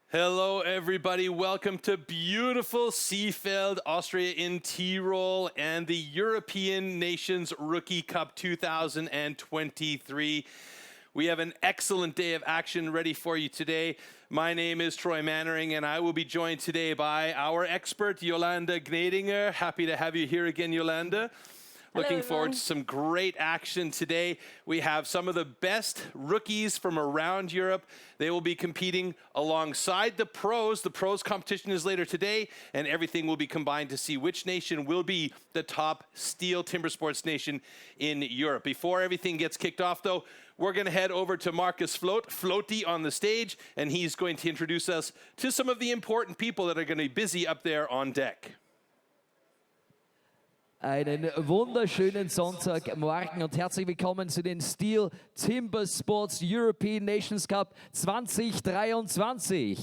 Hello, everybody. Welcome to beautiful Seefeld, Austria in Tyrol, and the European Nations Rookie Cup 2023. We have an excellent day of action ready for you today. My name is Troy Mannering, and I will be joined today by our expert, Jolanda Gnedinger. Happy to have you here again, Jolanda. Looking forward to some great action today. We have some of the best rookies from around Europe. They will be competing alongside the pros. The pros competition is later today, and everything will be combined to see which nation will be the top STIHL Timbersports nation in Europe. Before everything gets kicked off, though, we're going to head over to Marcus Floaty on the stage, and he's going to introduce us to some of the important people that are going to be busy up there on deck. Einen wunderschönen Sonntagmorgen und herzlich willkommen zu den STIHL Timbersports European Nations Cup 2023.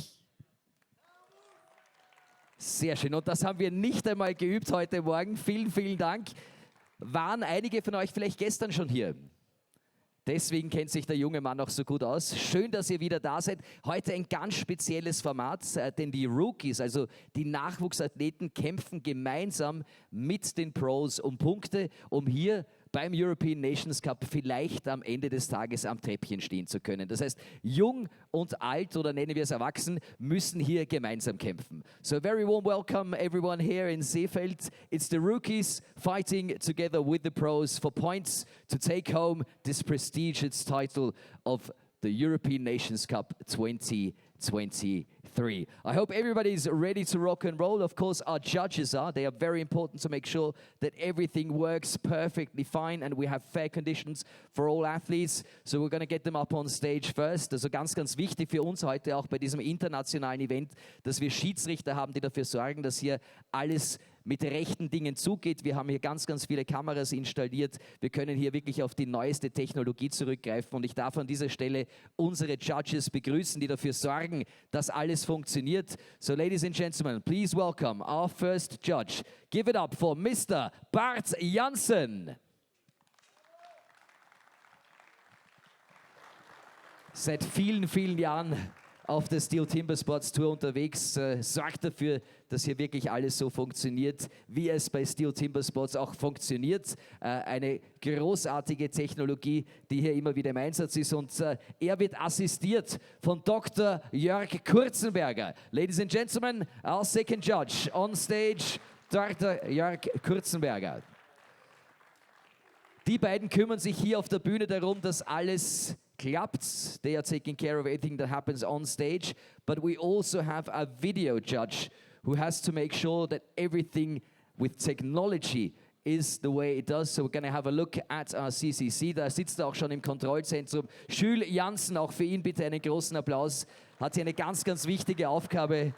Sehr schön, und das haben wir nicht einmal geübt heute Morgen. Vielen, vielen Dank. Waren einige von euch vielleicht gestern schon hier? Deswegen kennt sich der junge Mann auch so gut aus. Schön, dass ihr wieder da seid. Heute ein ganz spezielles Format, denn die Rookies, also die Nachwuchsathleten, kämpfen gemeinsam mit den Pros um Punkte, um hier beim European Nations Cup vielleicht am Ende des Tages am Treppchen stehen zu können. Das heißt, jung und alt, oder nennen wir es erwachsen, müssen hier gemeinsam kämpfen. So very warm welcome everyone here in Seefeld. It's the rookies fighting together with the pros for points to take home this prestigious title of the European Nations Cup 2023. I hope everybody's ready to rock and roll. Of course, our judges are. They are very important to make sure that everything works perfectly fine and we have fair conditions for all athletes. So we're going to get them up on stage first. Also ganz, ganz wichtig für uns heute auch bei diesem internationalen Event, dass wir Schiedsrichter haben, die dafür sorgen, dass hier alles mit rechten Dingen zugeht. Wir haben hier ganz, ganz viele Kameras installiert. Wir können hier wirklich auf die neueste Technologie zurückgreifen. Und ich darf an dieser Stelle unsere Judges begrüßen, die dafür sorgen, dass alles funktioniert. So, ladies and gentlemen, please welcome our first judge. Give it up for Mr. Bart Jansen. Seit vielen, vielen Jahren auf der STIHL Timbersports Tour unterwegs, sorgt dafür, dass hier wirklich alles so funktioniert, wie es bei STIHL Timbersports auch funktioniert. Eine großartige Technologie, die hier immer wieder im Einsatz ist, und er wird assistiert von Dr. Jörg Kurzenberger. Ladies and Gentlemen, our second judge on stage, Dr. Jörg Kurzenberger. Die beiden kümmern sich hier auf der Bühne darum, dass alles klappt. They are taking care of everything that happens on stage, but we also have a video judge who has to make sure that everything with technology is the way it does. So we're going to have a look at our CCC. Da sitzt er auch schon im Kontrollzentrum. Jules Janssen, auch für ihn bitte einen großen Applaus, hat hier eine ganz, ganz wichtige Aufgabe,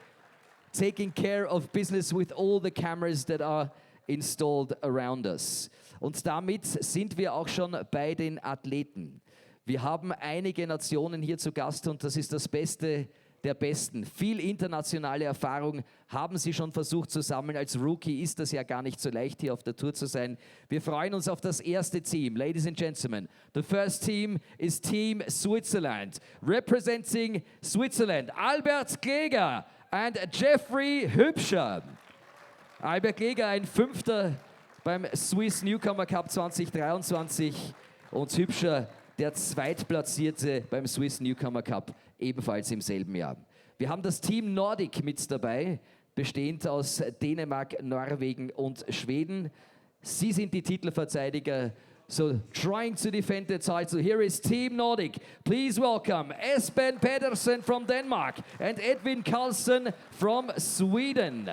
taking care of business with all the cameras that are installed around us. Und damit sind wir auch schon bei den Athleten. Wir haben einige Nationen hier zu Gast und das ist das Beste der Besten. Viel internationale Erfahrung haben sie schon versucht zu sammeln. Als Rookie ist das ja gar nicht so leicht, hier auf der Tour zu sein. Wir freuen uns auf das erste Team. Ladies and gentlemen, the first team is Team Switzerland. Representing Switzerland, Albert Kläger and Jeffrey Hübscher. Albert Kläger, ein Fünfter beim Swiss Newcomer Cup 2023 und Hübscher, der Zweitplatzierte beim Swiss Newcomer Cup, ebenfalls im selben Jahr. Wir haben das Team Nordic mit dabei, bestehend aus Dänemark, Norwegen und Schweden. Sie sind die Titelverteidiger So trying to defend the title. Here is Team Nordic. Please welcome Esben Pedersen from Denmark and Edvin Karlsson from Sweden.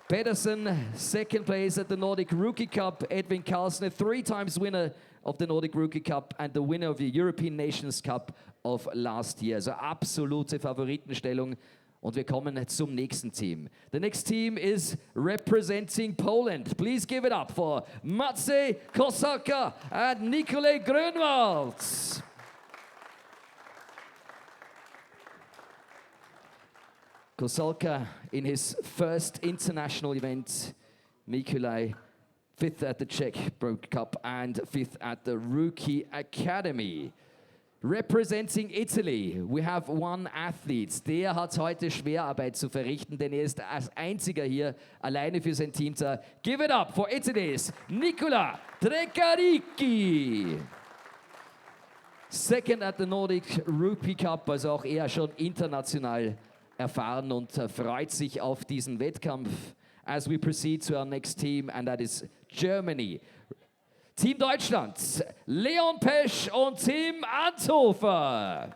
Pedersen, second place at the Nordic Rookie Cup. Edvin Karlsson, a 3 times winner of the Nordic Rookie Cup and the winner of the European Nations Cup of last year. Also absolute Favoritenstellung. Und wir kommen zum nächsten Team. The next team is representing Poland. Please give it up for Maciej Kosalka and Nikolaj Grönwald. Kosalka in his first international event. Nikolaj 5th at the Czech Pro Cup and 5th at the Rookie Academy. Representing Italy, we have one athlete. Der hat heute Schwerarbeit zu verrichten, denn er ist als einziger hier alleine für sein Team da. Give it up for Italy's Nicola Trecaricchi. Second at the Nordic Rookie Cup, also auch er schon international erfahren und freut sich auf diesen Wettkampf. As we proceed to our next team, and that is Germany. Team Deutschland, Leon Pesch und Tim Anthofer.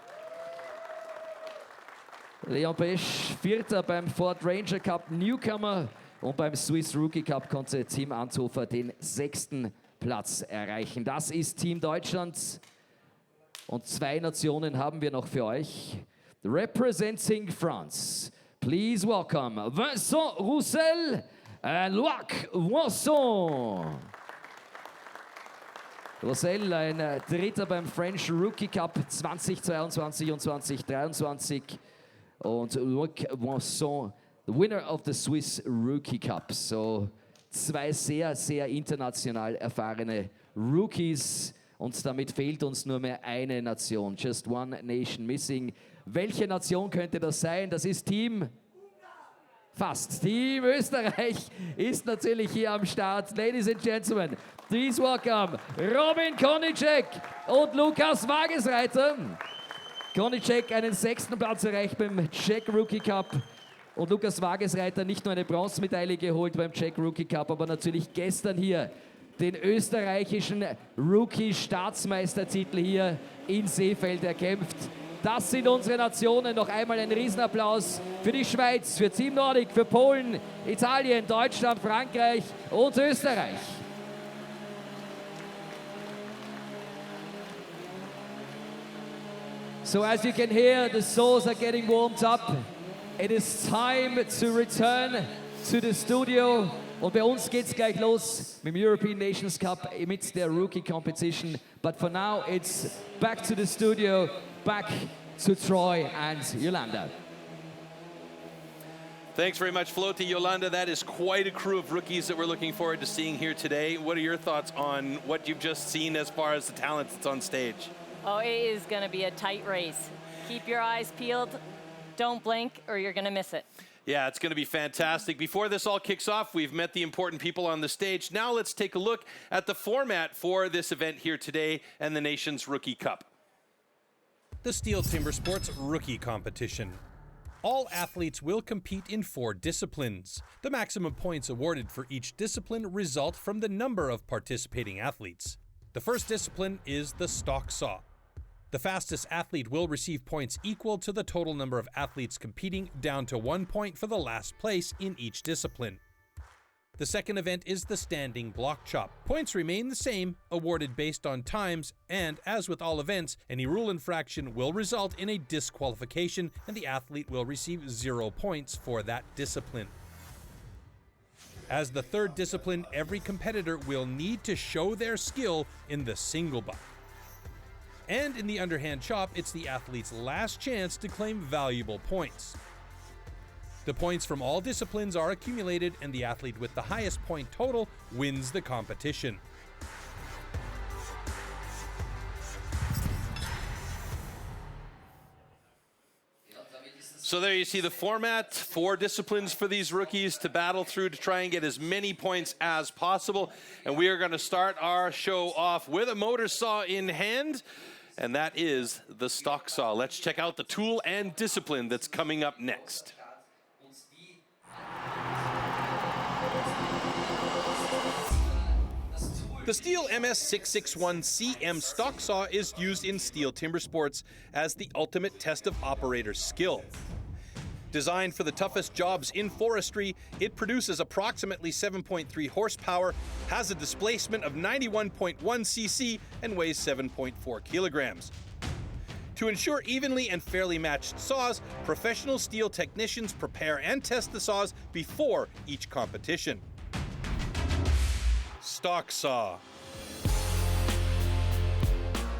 Leon Pesch, 4. beim Ford Ranger Cup Newcomer und beim Swiss Rookie Cup konnte Tim Anthofer den 6. Platz erreichen. Das ist Team Deutschland und 2 Nationen haben wir noch für euch. Representing France, please welcome Vincent Roussel and Loic Moisson. Roussel, ein 3. beim French Rookie Cup 2022 und 2023. Und Loic Moisson, the winner of the Swiss Rookie Cup. So 2 sehr, sehr international erfahrene Rookies. Und damit fehlt uns nur mehr eine Nation. Just one nation missing. Welche Nation könnte das sein? Das ist Team... Fast. Team Österreich ist natürlich hier am Start. Ladies and Gentlemen, please welcome Robin Konicek und Lukas Wagesreiter. Konicek einen 6. Platz erreicht beim Czech Rookie Cup. Und Lukas Wagesreiter nicht nur eine Bronzemedaille geholt beim Czech Rookie Cup, aber natürlich gestern hier den österreichischen Rookie-Staatsmeistertitel hier in Seefeld erkämpft. Das sind unsere Nationen. Noch einmal ein Riesenapplaus für die Schweiz, für Team Nordic, für Polen, Italien, Deutschland, Frankreich und Österreich. So as you can hear, the souls are getting warmed up. It is time to return to the studio. Und bei uns geht's gleich los mit dem European Nations Cup mit der Rookie Competition. But for now, it's back to the studio. Back to Troy and Yolanda. Thanks very much, Flote. Yolanda, that is quite a crew of rookies that we're looking forward to seeing here today. What are your thoughts on what you've just seen as far as the talent that's on stage? Oh, it is going to be a tight race. Keep your eyes peeled. Don't blink or you're going to miss it. Yeah, it's going to be fantastic. Before this all kicks off, we've met the important people on the stage. Now let's take a look at the format for this event here today and the Nations Rookie Cup. The STIHL Timbersports Rookie Competition. All athletes will compete in 4 disciplines. The maximum points awarded for each discipline result from the number of participating athletes. The first discipline is the stock saw. The fastest athlete will receive points equal to the total number of athletes competing, down to 1 point for the last place in each discipline. The second event is the standing block chop. Points remain the same, awarded based on times, and as with all events, any rule infraction will result in a disqualification and the athlete will receive 0 points for that discipline. As the third discipline, every competitor will need to show their skill in the single buck. And in the underhand chop, it's the athlete's last chance to claim valuable points. The points from all disciplines are accumulated, and the athlete with the highest point total wins the competition. So there you see the format, 4 disciplines for these rookies to battle through to try and get as many points as possible. And we are going to start our show off with a motor saw in hand, and that is the stock saw. Let's check out the tool and discipline that's coming up next. The STIHL MS661 CM stock saw is used in STIHL Timbersports as the ultimate test of operator skill. Designed for the toughest jobs in forestry, it produces approximately 7.3 horsepower, has a displacement of 91.1 cc, and weighs 7.4 kilograms. To ensure evenly and fairly matched saws, professional STIHL technicians prepare and test the saws before each competition. Stock saw.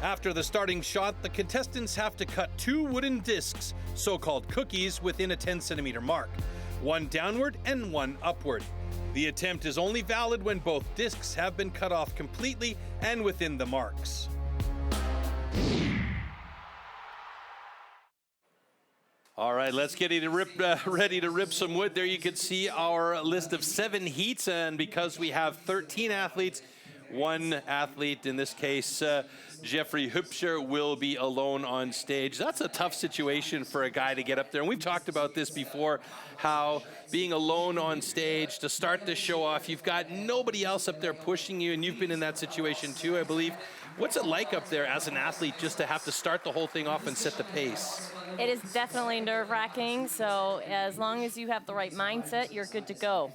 After the starting shot, the contestants have to cut 2 wooden discs, so-called cookies, within a 10-centimeter mark, one downward and one upward. The attempt is only valid when both discs have been cut off completely and within the marks. All right, let's get ready to rip some wood. There you can see our list of 7 heats, and because we have 13 athletes, one athlete, in this case, Jeffrey Hübscher, will be alone on stage. That's a tough situation for a guy to get up there. And we've talked about this before, how being alone on stage to start the show off, you've got nobody else up there pushing you, and you've been in that situation too, I believe. What's it like up there as an athlete just to have to start the whole thing off and set the pace? It is definitely nerve-wracking, so as long as you have the right mindset, you're good to go.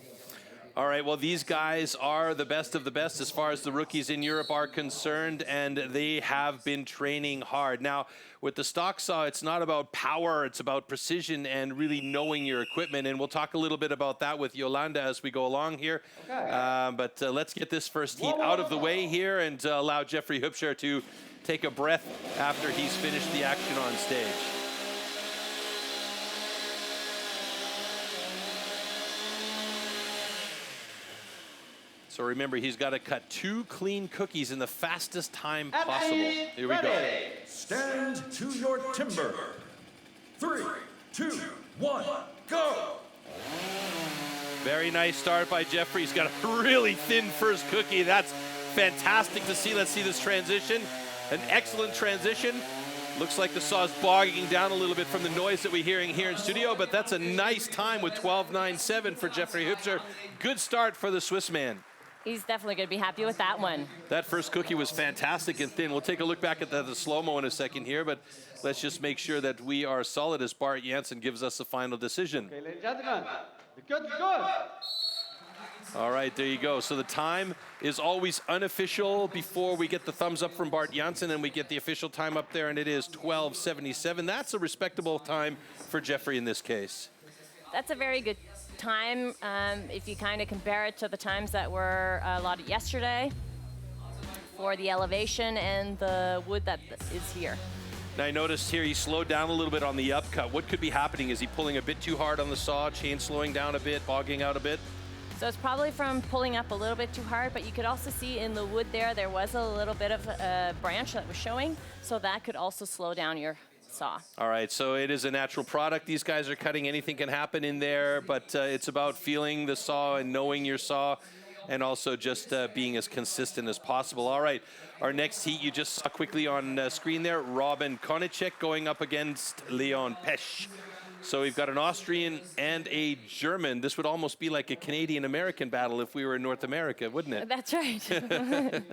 All right, well, these guys are the best of the best as far as the rookies in Europe are concerned, and they have been training hard. Now, with the stock saw, it's not about power, it's about precision and really knowing your equipment, and we'll talk a little bit about that with Yolanda as we go along here. Okay. But let's get this first heat out of the way here and allow Jeffrey Hübscher to take a breath after he's finished the action on stage. So remember, he's got to cut 2 clean cookies in the fastest time possible. Here we go. Stand to your timber. 3, 2, 1, go! Very nice start by Jeffrey. He's got a really thin first cookie. That's fantastic to see. Let's see this transition. An excellent transition. Looks like the saw's bogging down a little bit from the noise that we're hearing here in studio, but that's a nice time with 12.97 for Jeffrey Hübscher. Good start for the Swiss man. He's definitely going to be happy with that one. That first cookie was fantastic and thin. We'll take a look back at the slow-mo in a second here, but let's just make sure that we are solid as Bart Jansen gives us the final decision. Okay, ladies and gentlemen, good, good. All right, there you go. So the time is always unofficial before we get the thumbs up from Bart Jansen, and we get the official time up there, and it is 12.77. That's a respectable time for Jeffrey in this case. That's a very good time if you kind of compare it to the times that were allotted yesterday for the elevation and the wood that is here. Now I noticed here he slowed down a little bit on the upcut. What could be happening? Is he pulling a bit too hard on the saw, chain slowing down a bit, bogging out a bit? So it's probably from pulling up a little bit too hard, but you could also see in the wood there was a little bit of a branch that was showing, so that could also slow down your saw. All right, so it is a natural product. These guys are cutting. Anything can happen in there, but it's about feeling the saw and knowing your saw, and also just being as consistent as possible. All right, our next heat you just saw quickly on screen there, Robin Konicek going up against Leon Pesch. So we've got an Austrian and a German. This would almost be like a Canadian-American battle if we were in North America, wouldn't it? That's right.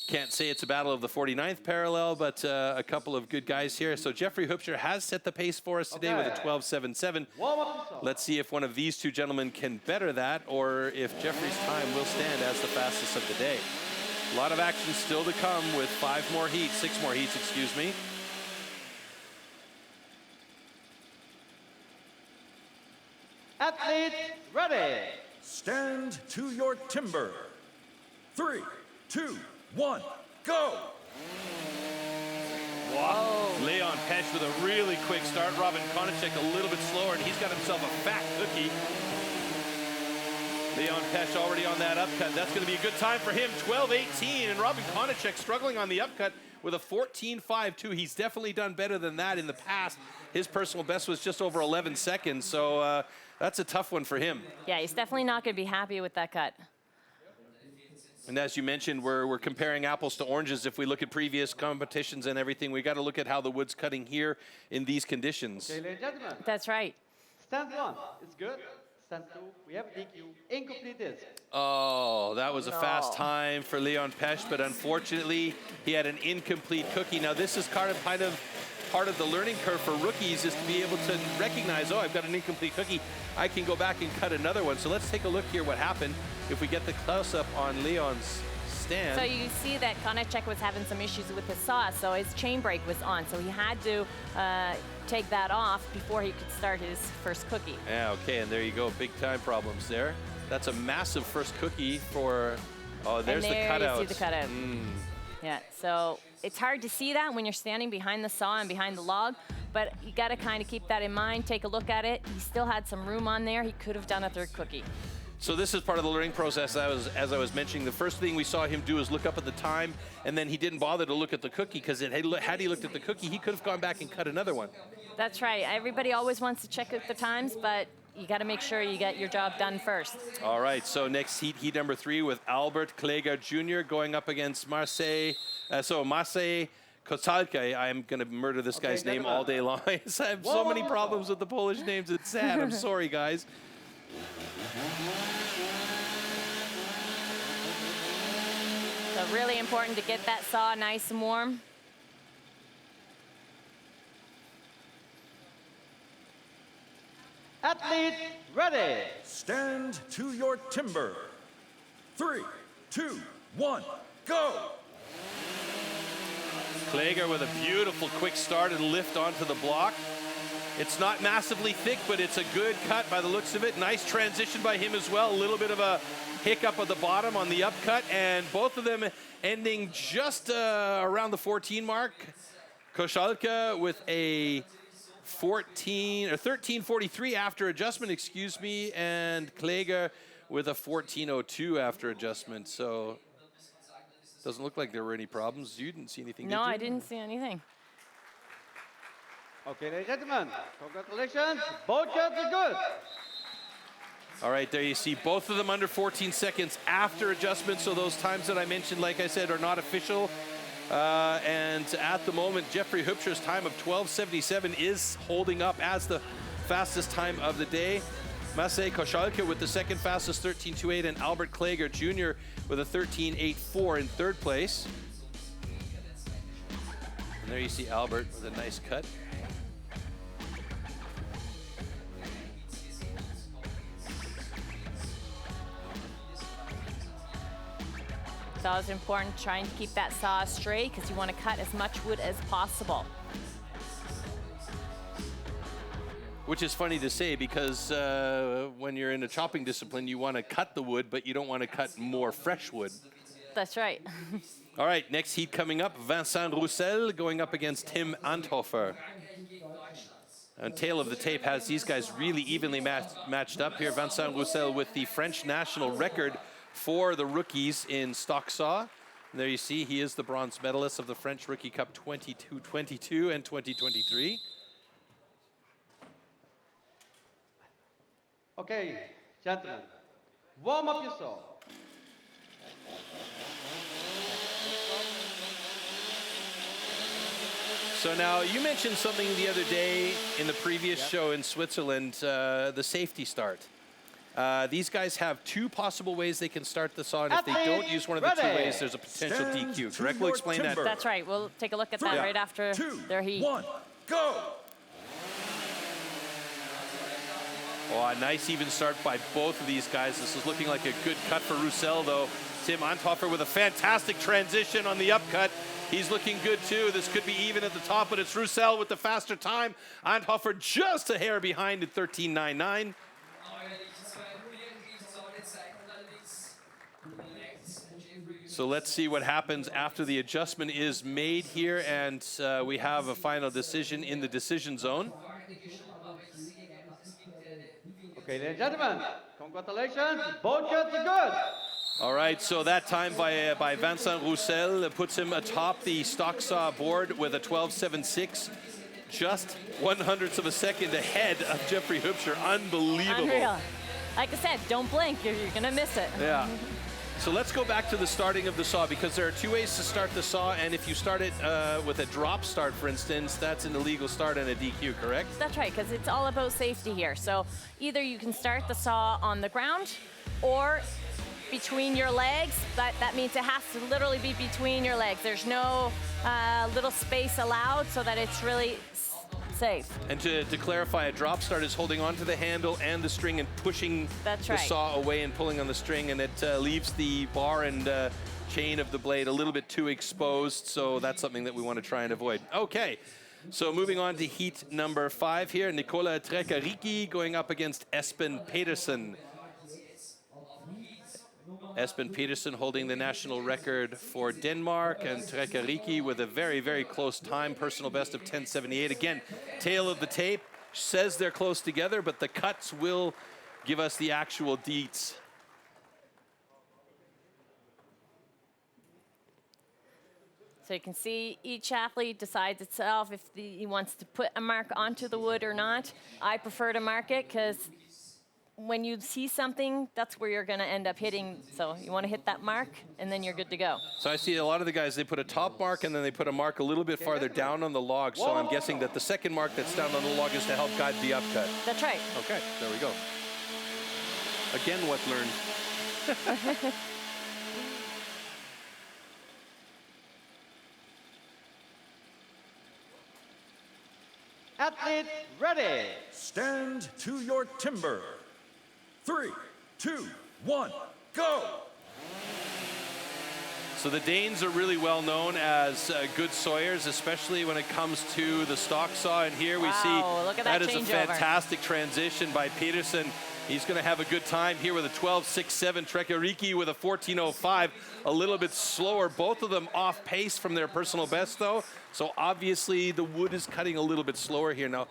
Can't say it's a battle of the 49th parallel, but a couple of good guys here. So Jeffrey Hübscher has set the pace for us today with a 12.77. Let's see if one of these two gentlemen can better that, or if Jeffrey's time will stand as the fastest of the day. A lot of action still to come with 6 more heats, excuse me. Athlete ready. Stand to your timber. 3, 2, 1, go! Wow. Leon Pesch with a really quick start. Robin Konicek a little bit slower, and he's got himself a fat cookie. Leon Pesch already on that upcut. That's going to be a good time for him, 12.18. And Robin Konicek struggling on the upcut with a 14.52. He's definitely done better than that in the past. His personal best was just over 11 seconds, so that's a tough one for him. Yeah, he's definitely not going to be happy with that cut. And as you mentioned, we're comparing apples to oranges. If we look at previous competitions and everything, we got to look at how the wood's cutting here in these conditions. Okay, ladies and gentlemen. That's right. Stand 1 is good. Stand 2, we have DQ. Incomplete disc. Oh, that was a fast No. time for Leon Pesch, but unfortunately, he had an incomplete cookie. Now, this is kind of part of the learning curve for rookies, is to be able to recognize, oh, I've got an incomplete cookie. I can go back and cut another one. So let's take a look here what happened if we get the close-up on Leon's stand. So you see that Konachek was having some issues with his saw, so his chain brake was on. So he had to take that off before he could start his first cookie. Yeah, okay, and there you go, big time problems there. That's a massive first cookie for, oh, there's and there the cutout. you see the cutout. Yeah, so it's hard to see that when you're standing behind the saw and behind the log, but you gotta kind of keep that in mind, take a look at it. He still had some room on there. He could have done a third cookie. So this is part of the learning process. As I was mentioning, the first thing we saw him do is look up at the time, and then he didn't bother to look at the cookie, because had he looked at the cookie, he could have gone back and cut another one. That's right. Everybody always wants to check out the times, but you got to make sure you get your job done first. All right, so next heat number 3 with Albert Kleger Jr. going up against Marseille Kosalka. I'm going to murder this guy's name all day long. I have so many problems with the Polish names. It's sad. I'm sorry, guys. So really important to get that saw nice and warm. Athlete ready. Stand to your timber. 3, 2, 1, go! Kleger with a beautiful quick start and lift onto the block. It's not massively thick, but it's a good cut by the looks of it. Nice transition by him as well. A little bit of a hiccup at the bottom on the upcut, and both of them ending just around the 14 mark. Kosalka with a 13:43 after adjustment, excuse me, and Kleger with a 14:02 after adjustment. So doesn't look like there were any problems. You didn't see anything, No, did you? I didn't see anything. Okay, ladies and gentlemen, congratulations. Both cuts are good. All right, there you see both of them under 14 seconds after adjustment. So those times that I mentioned, like I said, are not official. And at the moment, Jeffrey Hübscher's time of 12:77 is holding up as the fastest time of the day. Maciej Kosalka with the second fastest 13:28, and Albert Kleger Jr. with a 13:84 in third place. And there you see Albert with a nice cut. It's always important trying to keep that saw straight because you want to cut as much wood as possible. Which is funny to say because when you're in a chopping discipline, you want to cut the wood, but you don't want to cut more fresh wood. That's right. All right, next heat coming up, Vincent Roussel going up against Tim Anthofer. And tail of the tape has these guys really evenly matched up here. Vincent Roussel with the French national record for the rookies in stock saw. And there you see he is the bronze medalist of the French Rookie Cup 22 and 2023. Okay, gentlemen, warm up your saw. So now, you mentioned something the other day in the previous show in Switzerland, the safety start. These guys have two possible ways they can start the saw, and if they don't use one of the two ways, there's a potential Stand DQ, to correct? We'll your explain that. timber. That's right. We'll take a look at that 3, right after 2, their heat. 1, go! Oh, a nice even start by both of these guys. This is looking like a good cut for Roussel, though. Tim Anthofer with a fantastic transition on the upcut. He's looking good, too. This could be even at the top, but it's Roussel with the faster time. Anthofer just a hair behind at 13.99. So let's see what happens after the adjustment is made here, and we have a final decision in the decision zone. Okay, ladies and gentlemen, congratulations. Both cuts are good. All right, so that time by Vincent Roussel puts him atop the stock saw board with a 12.76, just 1/100th of a second ahead of Jeffrey Hübscher. Unbelievable. Unreal. Like I said, don't blink. You're going to miss it. Yeah. So let's go back to the starting of the saw, because there are two ways to start the saw, and if you start it with a drop start, for instance, that's an illegal start and a DQ, correct? That's right, because it's all about safety here. So either you can start the saw on the ground, or between your legs, that means it has to literally be between your legs. There's no little space allowed so that it's really safe. And to clarify, a drop start is holding onto the handle and the string and pushing the saw away and pulling on the string, and it leaves the bar and chain of the blade a little bit too exposed, so that's something that we want to try and avoid. Okay, so moving on to heat number 5 here, Nicola Trekkariki going up against Espen Pedersen. Espen Pedersen holding the national record for Denmark, and Trekkariki with a very, very close time, personal best of 10:78. Again, tail of the tape says they're close together, but the cuts will give us the actual deets. So you can see each athlete decides itself if he wants to put a mark onto the wood or not. I prefer to mark it because when you see something, that's where you're going to end up hitting. So you want to hit that mark, and then you're good to go. So I see a lot of the guys, they put a top mark, and then they put a mark a little bit farther down on the log. So I'm guessing that the second mark that's down on the log is to help guide the upcut. That's right. Okay, there we go. Again, what learned? Athlete ready. Stand to your timber. 3, 2, 1, go! So the Danes are really well known as good sawyers, especially when it comes to the stock saw. And here we see look at that is a changeover. fantastic transition by Pedersen. He's going to have a good time here with a 12.67. Trekkariki with a 14.05, a little bit slower. Both of them off pace from their personal best, though. So obviously the wood is cutting a little bit slower here. Now,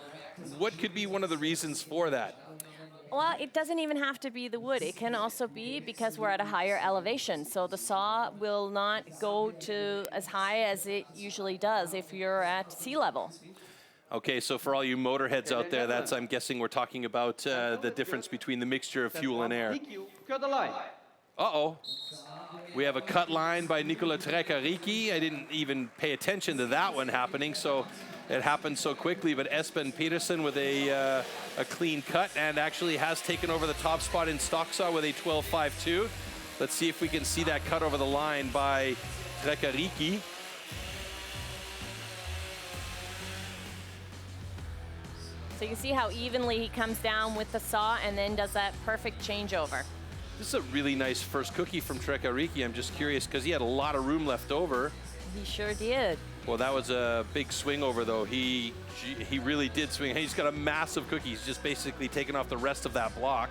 what could be one of the reasons for that? Well, it doesn't even have to be the wood. It can also be because we're at a higher elevation. So the saw will not go to as high as it usually does if you're at sea level. Okay, so for all you motorheads out there, that's, I'm guessing we're talking about the difference between the mixture of fuel and air. Cut the line. Uh-oh. We have a cut line by Nicola Trekkariki. I didn't even pay attention to that one happening, so it happened so quickly. But Espen Pedersen with a clean cut and actually has taken over the top spot in stock saw with a 12.52. Let's see if we can see that cut over the line by Trekkariki. So you can see how evenly he comes down with the saw and then does that perfect changeover. This is a really nice first cookie from Trekkariki. I'm just curious because he had a lot of room left over. He sure did. Well, that was a big swing over, though. He really did swing. He's got a massive cookie. He's just basically taken off the rest of that block.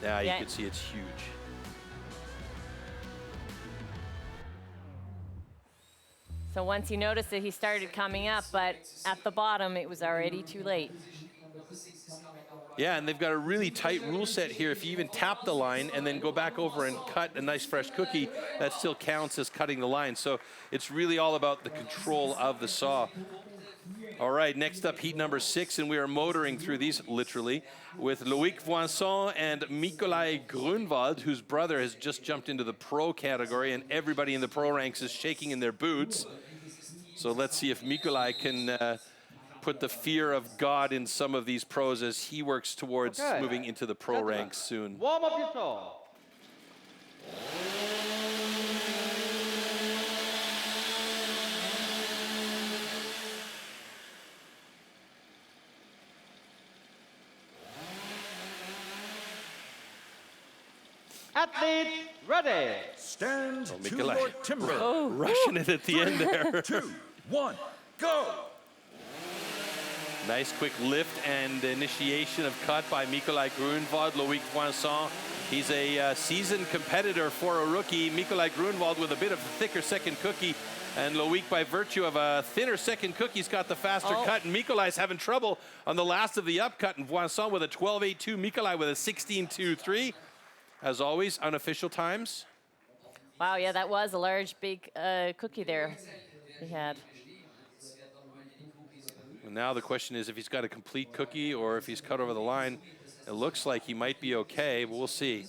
Yeah, you can see it's huge. So once you noticed it, he started coming up, but at the bottom, it was already too late. Yeah, and they've got a really tight rule set here. If you even tap the line and then go back over and cut a nice fresh cookie, that still counts as cutting the line. So it's really all about the control of the saw. All right, next up, heat number 6, and we are motoring through these, literally, with Loïc Voisin and Nikolai Grunwald, whose brother has just jumped into the pro category, and everybody in the pro ranks is shaking in their boots. So let's see if Nikolai can put the fear of God in some of these pros as he works towards moving into the pro ranks soon. Warm up your saw. Athlete ready. Stand to Nikolai. your timber. Rushing it at the end there. 2, 1, go! Nice quick lift and initiation of cut by Nikolai Grunwald. Loïc Voisin, he's a seasoned competitor for a rookie. Nikolai Grunwald with a bit of a thicker second cookie. And Loïc, by virtue of a thinner second cookie, has got the faster cut. And Nikolai's having trouble on the last of the upcut. And Voisin with a 12.82. Nikolai with a 16.23. As always, unofficial times. Wow, yeah, that was a large, big cookie there he had. And now the question is if he's got a complete cookie or if he's cut over the line. It looks like he might be okay, but we'll see.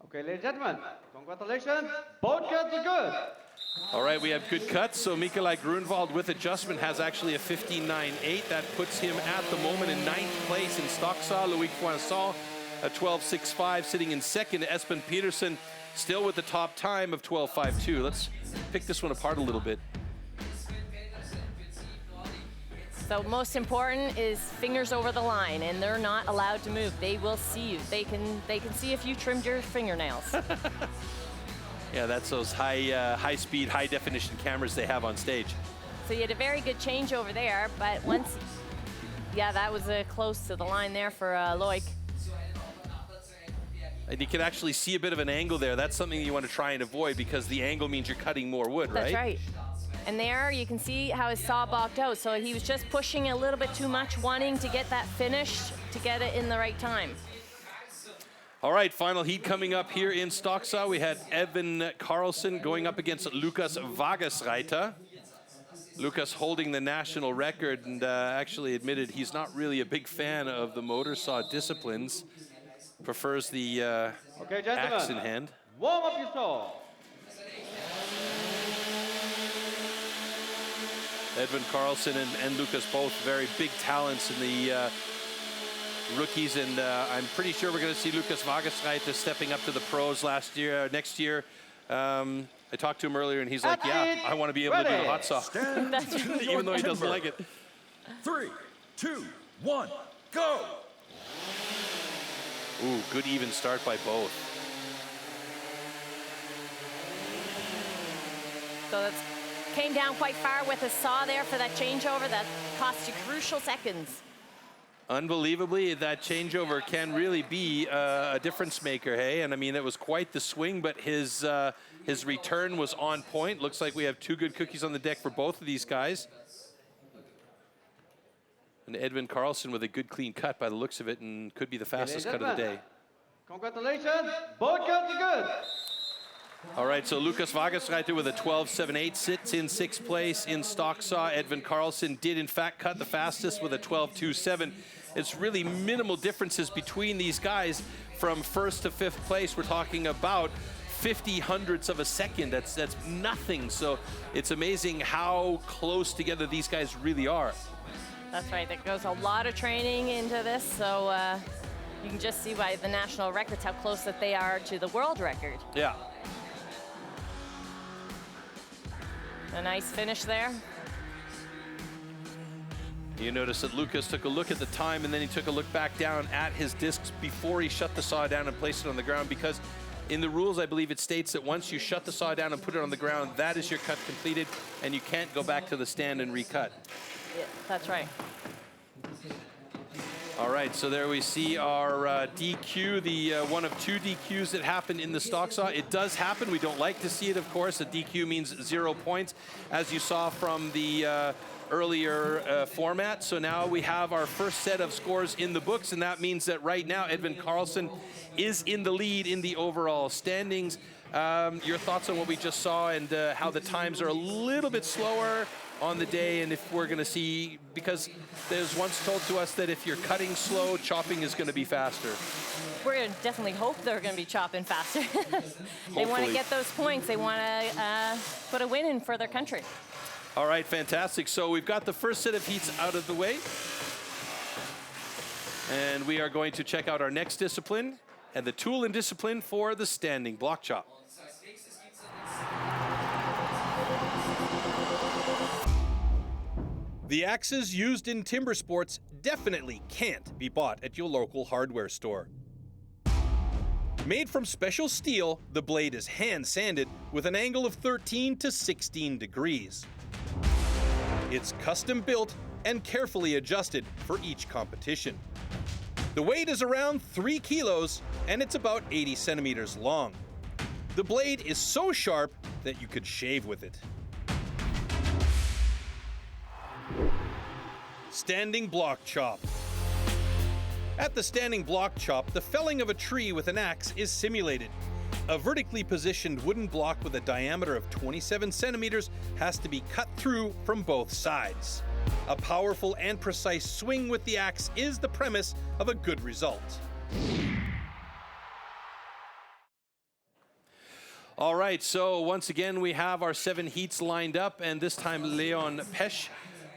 Okay, ladies and gentlemen, congratulations. Both cuts are good. All right, we have good cuts. So Mikolaj Grunwald with adjustment has actually a 15.98. That puts him at the moment in 9th place in Stocksaw. Loic Poinçon, a 12.65, sitting in second. Espen Petersen still with the top time of 12.52. Let's pick this one apart a little bit. So most important is fingers over the line, and they're not allowed to move. They will see you. They can see if you trimmed your fingernails. Yeah, that's those high-speed, high-definition cameras they have on stage. So you had a very good change over there, but once, yeah, that was close to the line there for Loic. And you can actually see a bit of an angle there. That's something you want to try and avoid because the angle means you're cutting more wood, right? That's right. And there you can see how his saw balked out. So he was just pushing a little bit too much, wanting to get that finished to get it in the right time. All right, final heat coming up here in Stocksaw. We had Edvin Karlsson going up against Lukas Vagesreiter. Lukas holding the national record and actually admitted he's not really a big fan of the motor saw disciplines. Prefers the axe in hand. Warm up your saw. Edvin Karlsson and Lukas both very big talents in the rookies, and I'm pretty sure we're going to see Lukas Vagesreiter stepping up to the pros next year. I talked to him earlier, and he's like, yeah, I want to be able to do the hot saw, even though he doesn't like it. 3, 2, 1, go! Ooh, good even start by both. So that's came down quite far with his saw there for that changeover. That cost you crucial seconds. Unbelievably, that changeover can really be a difference maker, hey? And I mean, it was quite the swing, but his return was on point. Looks like we have 2 good cookies on the deck for both of these guys. And Edvin Karlsson with a good clean cut by the looks of it, and could be the fastest cut of the day. Congratulations, both cuts are good. All right, so Lukas Vagesreiter with a 12.78 sits in 6th place in Stocksaw. Edvin Karlsson did in fact cut the fastest with a 12.27. It's really minimal differences between these guys from 1st to 5th place. We're talking about 50 hundredths of a second. That's nothing. So it's amazing how close together these guys really are. That's right. There goes a lot of training into this. So you can just see by the national records how close that they are to the world record. Yeah. A nice finish there. You notice that Lukas took a look at the time and then he took a look back down at his discs before he shut the saw down and placed it on the ground, because in the rules, I believe it states that once you shut the saw down and put it on the ground, that is your cut completed and you can't go back to the stand and recut. Yeah, that's right. All right, so there we see our DQ, the one of 2 DQs that happened in the Stocksaw. It does happen. We don't like to see it, of course. A DQ means 0 points, as you saw from the earlier format. So now we have our first set of scores in the books, and that means that right now Edvin Karlsson is in the lead in the overall standings. Your thoughts on what we just saw and how the times are a little bit slower on the day, and if we're going to see, because there's once told to us that if you're cutting slow, chopping is going to be faster. We're going to definitely hope they're going to be chopping faster. They want to get those points. They want to put a win in for their country. All right, fantastic. So we've got the first set of heats out of the way. And we are going to check out our next discipline and the tool and discipline for the standing block chop. The axes used in timber sports definitely can't be bought at your local hardware store. Made from special steel, the blade is hand sanded with an angle of 13 to 16 degrees. It's custom built and carefully adjusted for each competition. The weight is around 3 kilos and it's about 80 centimeters long. The blade is so sharp that you could shave with it. Standing block chop. At the standing block chop, the felling of a tree with an axe is simulated. A vertically positioned wooden block with a diameter of 27 centimeters has to be cut through from both sides. A powerful and precise swing with the axe is the premise of a good result. All right, so once again, we have our 7 heats lined up, and this time Leon Pesch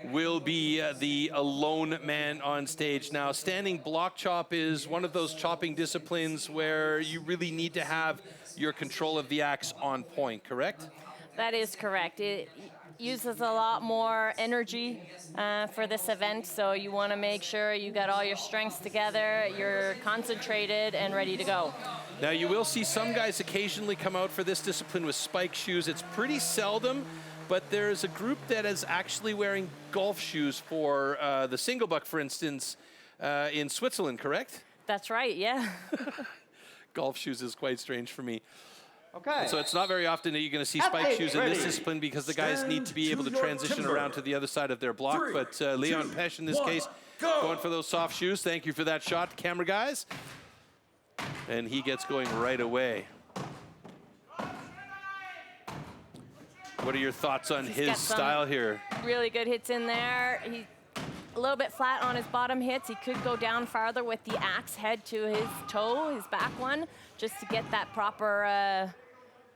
will be the lone man on stage. Now, standing block chop is one of those chopping disciplines where you really need to have your control of the axe on point, correct? That is correct. It uses a lot more energy for this event, so you want to make sure you got all your strengths together, you're concentrated and ready to go. Now, you will see some guys occasionally come out for this discipline with spike shoes. It's pretty seldom, but there's a group that is actually wearing golf shoes for the single buck, for instance, in Switzerland, correct? That's right, yeah. Golf shoes is quite strange for me. Okay. So it's not very often that you're going to see spike shoes in this discipline because the guys need to be able to transition around to the other side of their block. But Leon Pesch, in this case, going for those soft shoes. Thank you for that shot, camera guys. And he gets going right away. What are your thoughts on his style here? Really good hits in there. He's a little bit flat on his bottom hits. He could go down farther with the axe head to his toe, his back one, just to get that proper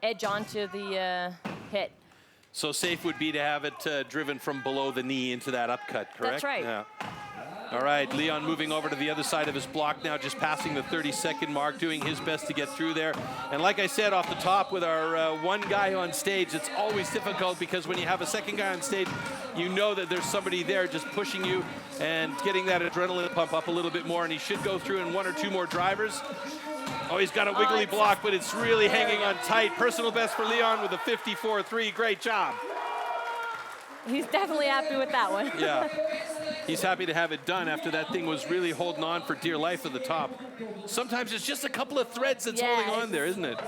edge onto the hit. So safe would be to have it driven from below the knee into that upcut, correct? That's right. Yeah. All right, Leon moving over to the other side of his block now, just passing the 30-second mark, doing his best to get through there. And like I said off the top, with our one guy on stage, it's always difficult because when you have a second guy on stage, you know that there's somebody there just pushing you and getting that adrenaline pump up a little bit more, and he should go through in 1 or 2 more drivers. Oh, he's got a wiggly block, but it's really hanging on tight. Personal best for Leon with a 54.3. Great job. He's definitely happy with that one. Yeah. He's happy to have it done after that thing was really holding on for dear life at the top. Sometimes it's just a couple of threads that's holding on there, isn't it?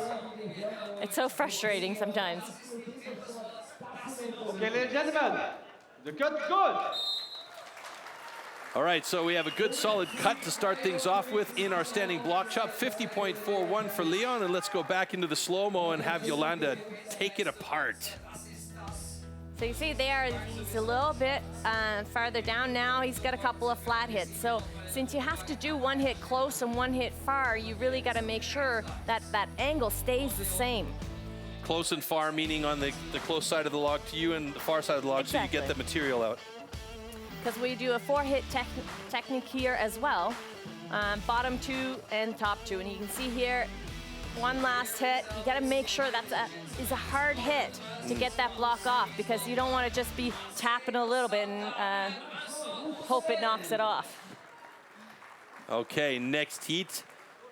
It's so frustrating sometimes. Okay, ladies and gentlemen, the cut's good. All right, so we have a good solid cut to start things off with in our standing block chop. 50.41 for Leon, and let's go back into the slow-mo and have Yolanda take it apart. So you see there, he's a little bit farther down now. He's got a couple of flat hits. So since you have to do 1 hit close and 1 hit far, you really got to make sure that that angle stays the same. Close and far, meaning on the close side of the log to you and the far side of the log, so you get the material out. Because we do a 4-hit technique here as well. Bottom 2 and top 2. And you can see here, 1 last hit. You got to make sure that is a hard hit to get that block off, because you don't want to just be tapping a little bit and hope it knocks it off. Okay, next heat.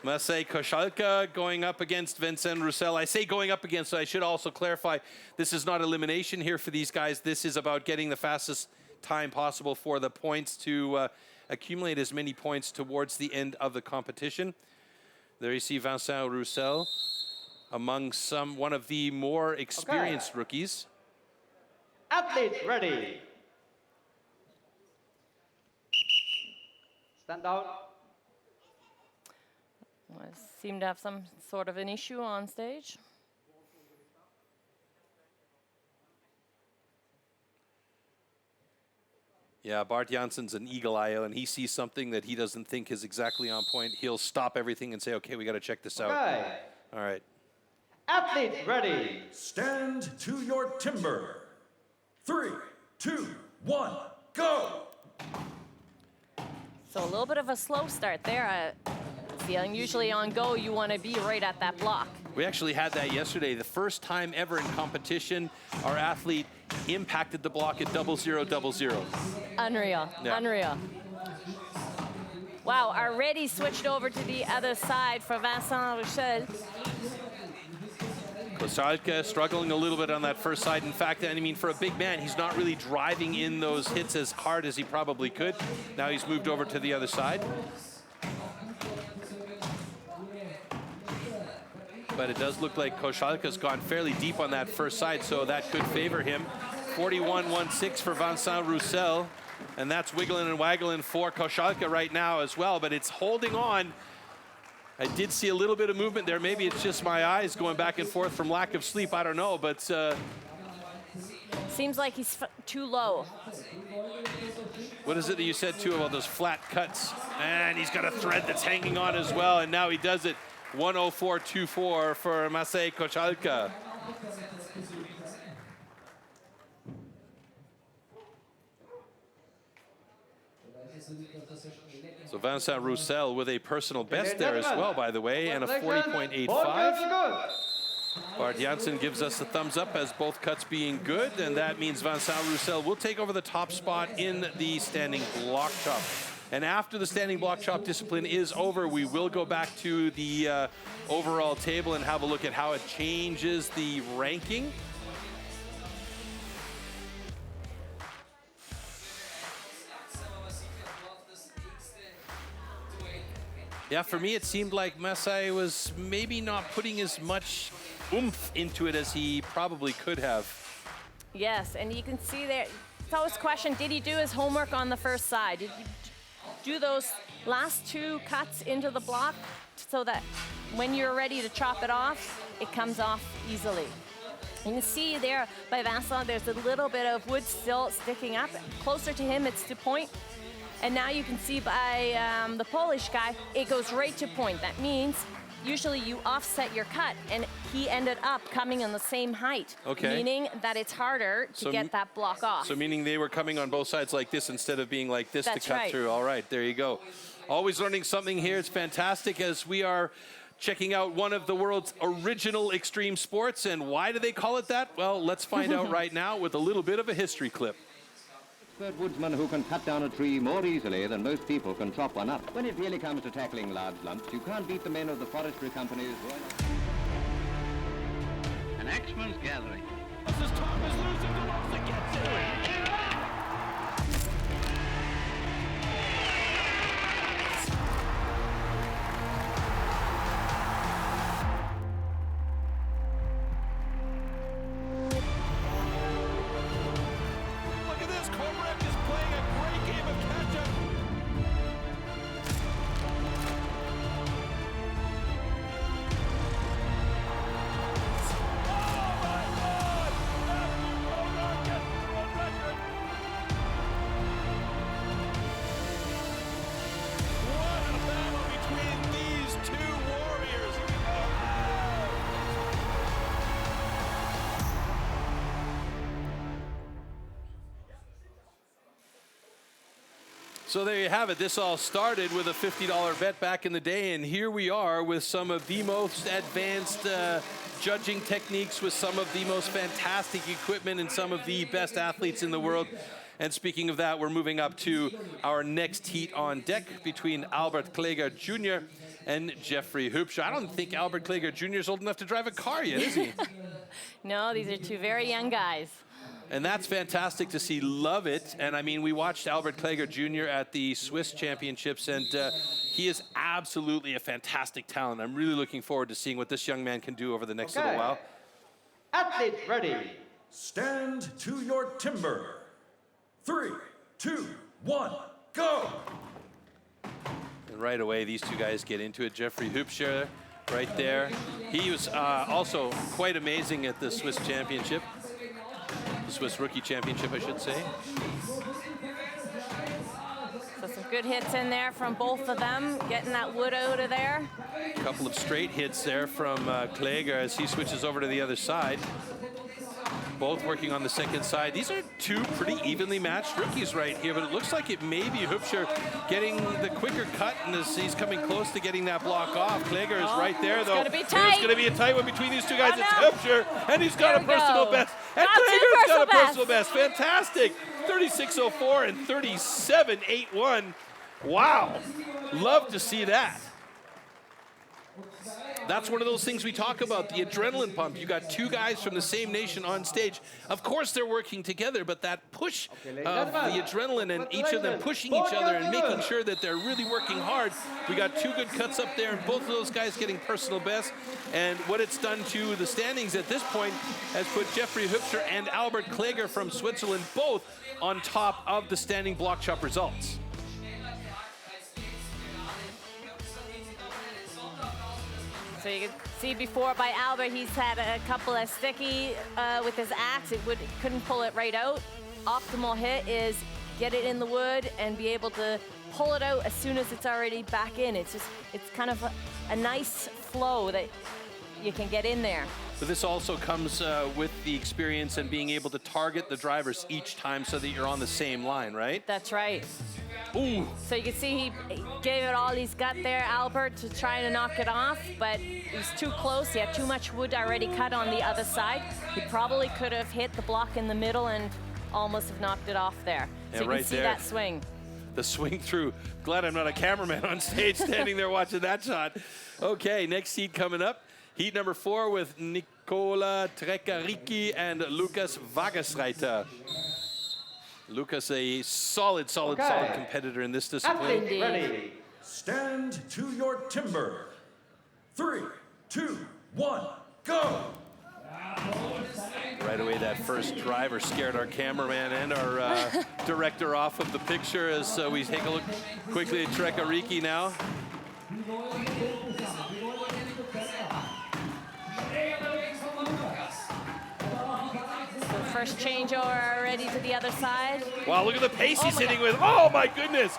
Maciej Koszalka going up against Vincent Roussel. I say going up against, so I should also clarify, this is not elimination here for these guys. This is about getting the fastest time possible for the points to accumulate as many points towards the end of the competition. There you see Vincent Roussel among one of the more experienced rookies. Athletes ready. Stand down. I seem to have some sort of an issue on stage. Yeah, Bart Jansen's an eagle eye, and he sees something that he doesn't think is exactly on point. He'll stop everything and say, okay, we got to check this out. Okay. All right. Athletes ready. Stand to your timber. 3, 2, 1, go! So a little bit of a slow start there. Feeling usually on go, you want to be right at that block. We actually had that yesterday. The first time ever in competition, our athlete impacted the block at 0-0-0-0. Unreal, Yeah. unreal. Wow, already switched over to the other side for Vincent Roussel. Koszalka struggling a little bit on that first side. In fact, I mean, for a big man, he's not really driving in those hits as hard as he probably could. Now he's moved over to the other side. But it does look like Koszalka's gone fairly deep on that first side, so that could favor him. 41-1-6 for Vincent Roussel, and that's wiggling and waggling for Koszalka right now as well, but it's holding on. I did see a little bit of movement there. Maybe it's just my eyes going back and forth from lack of sleep. I don't know, but... Seems like he's too low. What is it that you said, too, about those flat cuts? And he's got a thread that's hanging on as well, and now he does it 104.24 for Maciej Kochalka. So Vincent Roussel with a personal best there as well, by the way, and a 40.85. Bart Janssen gives us a thumbs up as both cuts being good, and that means Vincent Roussel will take over the top spot in the standing block chop. And after the standing block chop discipline is over, we will go back to the overall table and have a look at how it changes the ranking. Yeah, for me, it seemed like Maciej was maybe not putting as much oomph into it as he probably could have. Yes, and you can see there, it's always a question, did he do his homework on the first side? Did he do those last two cuts into the block so that when you're ready to chop it off, it comes off easily? You can see there by Vincent, there's a little bit of wood still sticking up. Closer to him, it's to point. And now you can see by the Polish guy, it goes right to point. That means usually you offset your cut, and he ended up coming on the same height, meaning that it's harder to get that block off. So meaning they were coming on both sides like this instead of being like this. That's to cut right. through. All right, there you go. Always learning something here. It's fantastic as we are checking out one of the world's original extreme sports. And why do they call it that? Well, let's find out right now with a little bit of a history clip. Expert woodsman who can cut down a tree more easily than most people can chop one up. When it really comes to tackling large lumps, you can't beat the men of the forestry companies. An axeman's gathering. Thomas is losing the most that gets it. So there you have it. This all started with a $50 bet back in the day, and here we are with some of the most advanced judging techniques, with some of the most fantastic equipment and some of the best athletes in the world. And speaking of that, we're moving up to our next heat on deck between Albert Kläger Jr. and Jeffrey Hübscher. I don't think Albert Kläger Jr. is old enough to drive a car yet, is he? No, these are two very young guys. And that's fantastic to see. Love it. And I mean, we watched Albert Kläger Jr. at the Swiss Championships, and he is absolutely a fantastic talent. I'm really looking forward to seeing what this young man can do over the next little while. Athletes ready. Stand to your timber. 3, 2, 1, go! And right away, these two guys get into it. Jeffrey Hübscher right there. He was also quite amazing at the Swiss Championship. The Swiss Rookie Championship, I should say. So some good hits in there from both of them, getting that wood out of there. A couple of straight hits there from Kläger as he switches over to the other side. Both working on the second side. These are two pretty evenly matched rookies right here, but it looks like it may be Hübscher getting the quicker cut, and as he's coming close to getting that block off. Kläger is right there, though. It's going to be tight. It's going to be a tight one between these two guys. Oh, it's no. Hübscher, and he's got a personal best. And Kläger's got a personal best. Fantastic. 36.04 and 37.81. Wow. Love to see that. That's one of those things we talk about, the adrenaline pump. You got two guys from the same nation on stage. Of course they're working together, but that push of the adrenaline and each of them pushing each other and making sure that they're really working hard. We got two good cuts up there, and both of those guys getting personal best. And what it's done to the standings at this point has put Jeffrey Hübscher and Albert Kläger from Switzerland both on top of the standing block chop results. So you can see before by Albert, he's had a couple of sticky with his axe. Couldn't pull it right out. Optimal hit is get it in the wood and be able to pull it out as soon as it's already back in. It's kind of a nice flow that you can get in there. But this also comes with the experience and being able to target the drivers each time so that you're on the same line, right? That's right. Ooh. So you can see he gave it all he's got there, Albert, to try to knock it off, but he was too close. He had too much wood already cut on the other side. He probably could have hit the block in the middle and almost have knocked it off there. Yeah, so you right can see there. that swing. The swing through. Glad I'm not a cameraman on stage standing there watching that shot. Okay, next heat coming up. Heat number 4 with Nicola Treccaricchi and Lukas Wagesreiter. Lucas, a solid competitor in this discipline. Athlete ready. Stand to your timber. 3, 2, 1, go! Right away, that first driver scared our cameraman and our director off of the picture as we take a look quickly at Treccaricchi now. First changeover already to the other side. Wow, look at the pace he's hitting with. Oh my goodness.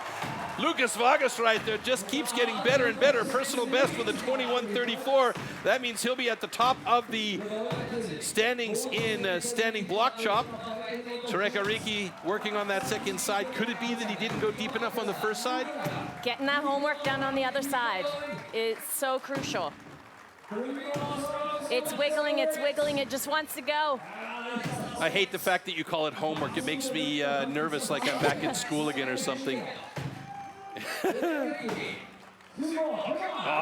Lucas Wagesreiter just keeps getting better and better. Personal best with a 21:34. That means he'll be at the top of the standings in standing block chop. Treccaricchi working on that second side. Could it be that he didn't go deep enough on the first side? Getting that homework done on the other side is so crucial. It's wiggling, it just wants to go. I hate the fact that you call it homework. It makes me nervous, like I'm back in school again or something. Oh,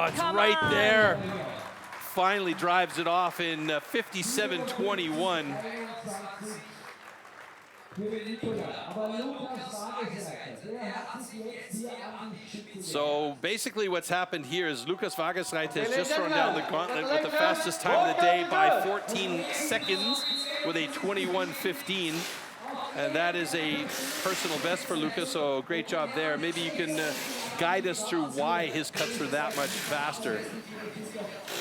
it's right there. Finally drives it off in 57:21. So basically what's happened here is Lucas Wagesreiter has just thrown down the gauntlet with the fastest time of the day by 14 seconds with a 21:15. And that is a personal best for Lucas, so great job there. Maybe you can guide us through why his cuts were that much faster.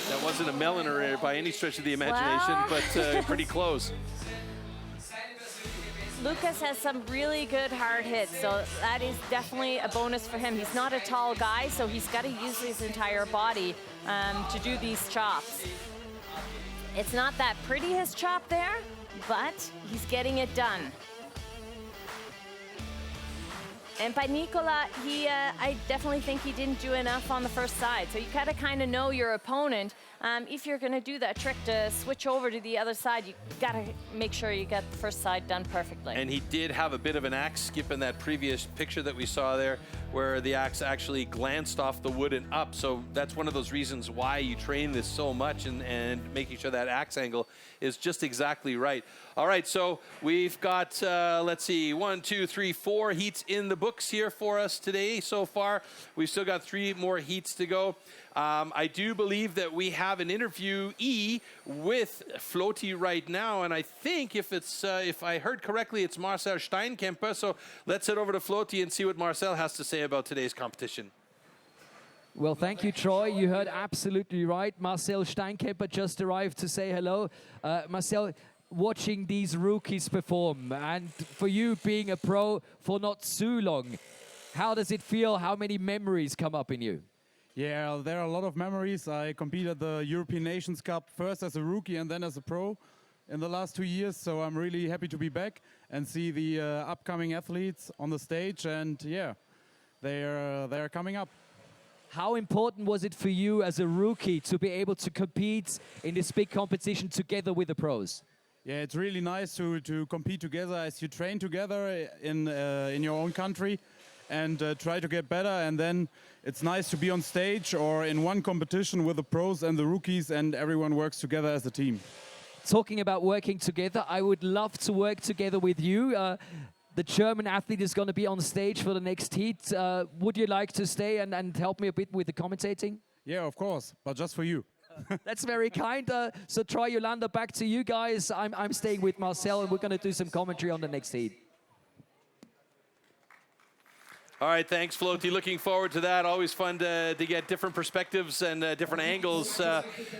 That wasn't a Melliner by any stretch of the imagination, but pretty close. Lucas has some really good hard hits, so that is definitely a bonus for him. He's not a tall guy, so he's got to use his entire body to do these chops. It's not that pretty, his chop there, but he's getting it done. And by Nicola, I definitely think he didn't do enough on the first side. So you gotta kind of know your opponent. If you're gonna do that trick to switch over to the other side, you gotta make sure you get the first side done perfectly. And he did have a bit of an axe skip in that previous picture that we saw there, where the axe actually glanced off the wood and up. So that's one of those reasons why you train this so much and making sure that axe angle is just exactly right. All right, so we've got, let's see, 1, 2, 3, 4 heats in the books here for us today so far. We've still got 3 more heats to go. I do believe that we have an interviewee with Floaty right now, and I think if I heard correctly, it's Marcel Steinkemper. So let's head over to Floaty and see what Marcel has to say about today's competition. Well, thank you, Troy. You heard absolutely right. Marcel Steinkemper just arrived to say hello. Marcel, watching these rookies perform, and for you being a pro for not too long, how does it feel? How many memories come up in you? Yeah, there are a lot of memories. I competed at the European Nations Cup first as a rookie and then as a pro in the last 2 years. So I'm really happy to be back and see the upcoming athletes on the stage. And yeah, they're coming up. How important was it for you as a rookie to be able to compete in this big competition together with the pros? Yeah, it's really nice to compete together as you train together in your own country and try to get better. And then it's nice to be on stage or in one competition with the pros and the rookies, and everyone works together as a team. Talking about working together, I would love to work together with you. The German athlete is going to be on stage for the next heat. Would you like to stay and help me a bit with the commentating? Yeah, of course, but just for you. That's very kind. So Troy, Yolanda, back to you guys. I'm staying with Marcel, and we're going to do some commentary on the next heat. All right, thanks, Floaty. Looking forward to that. Always fun to get different perspectives and different angles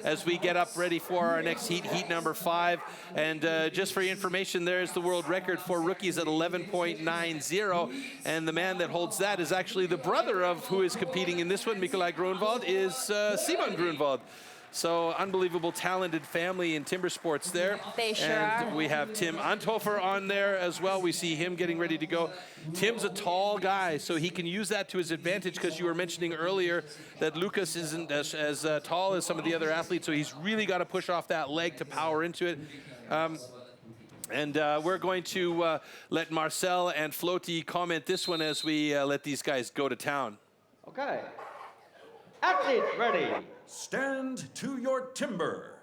as we get up ready for our next heat, heat number 5. And just for your information, there's the world record for rookies at 11.90. And the man that holds that is actually the brother of who is competing in this one, Nikolai Grunwald, is Simon Grunwald. So unbelievable talented family in timber sports there. They sure and are. we have Tim Anthofer on there as well. We see him getting ready to go. Tim's a tall guy, so he can use that to his advantage, because you were mentioning earlier that Lucas isn't as tall as some of the other athletes, so he's really got to push off that leg to power into it. And we're going to let Marcel and Floaty comment this one as we let these guys go to town. Okay. Athletes ready. Stand to your timber.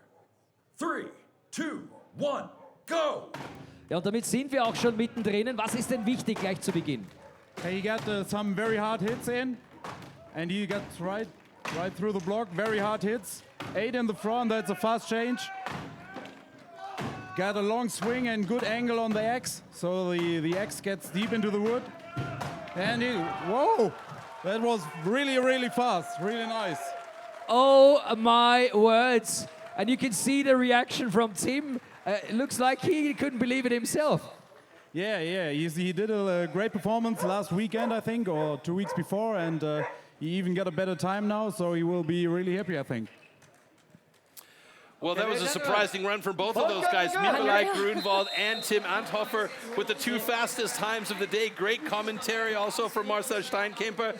3, 2, 1, go! Ja, und damit sind wir auch schon mittendrin. Was ist denn wichtig gleich zu Beginn? He got some very hard hits in, and he got right through the block, very hard hits. 8 in the front, that's a fast change. Got a long swing and good angle on the axe, so the axe gets deep into the wood. And whoa, that was really, really fast, really nice. Oh my words. And you can see the reaction from Tim. It looks like he couldn't believe it himself. Yeah, he did a great performance last weekend, I think, or 2 weeks before, and he even got a better time now, so he will be really happy, I think. Well, that was a surprising run for both of those guys, Nikolai Grunwald and Tim Anthofer, with the 2 fastest times of the day. Great commentary also from Marcel Steinkemper.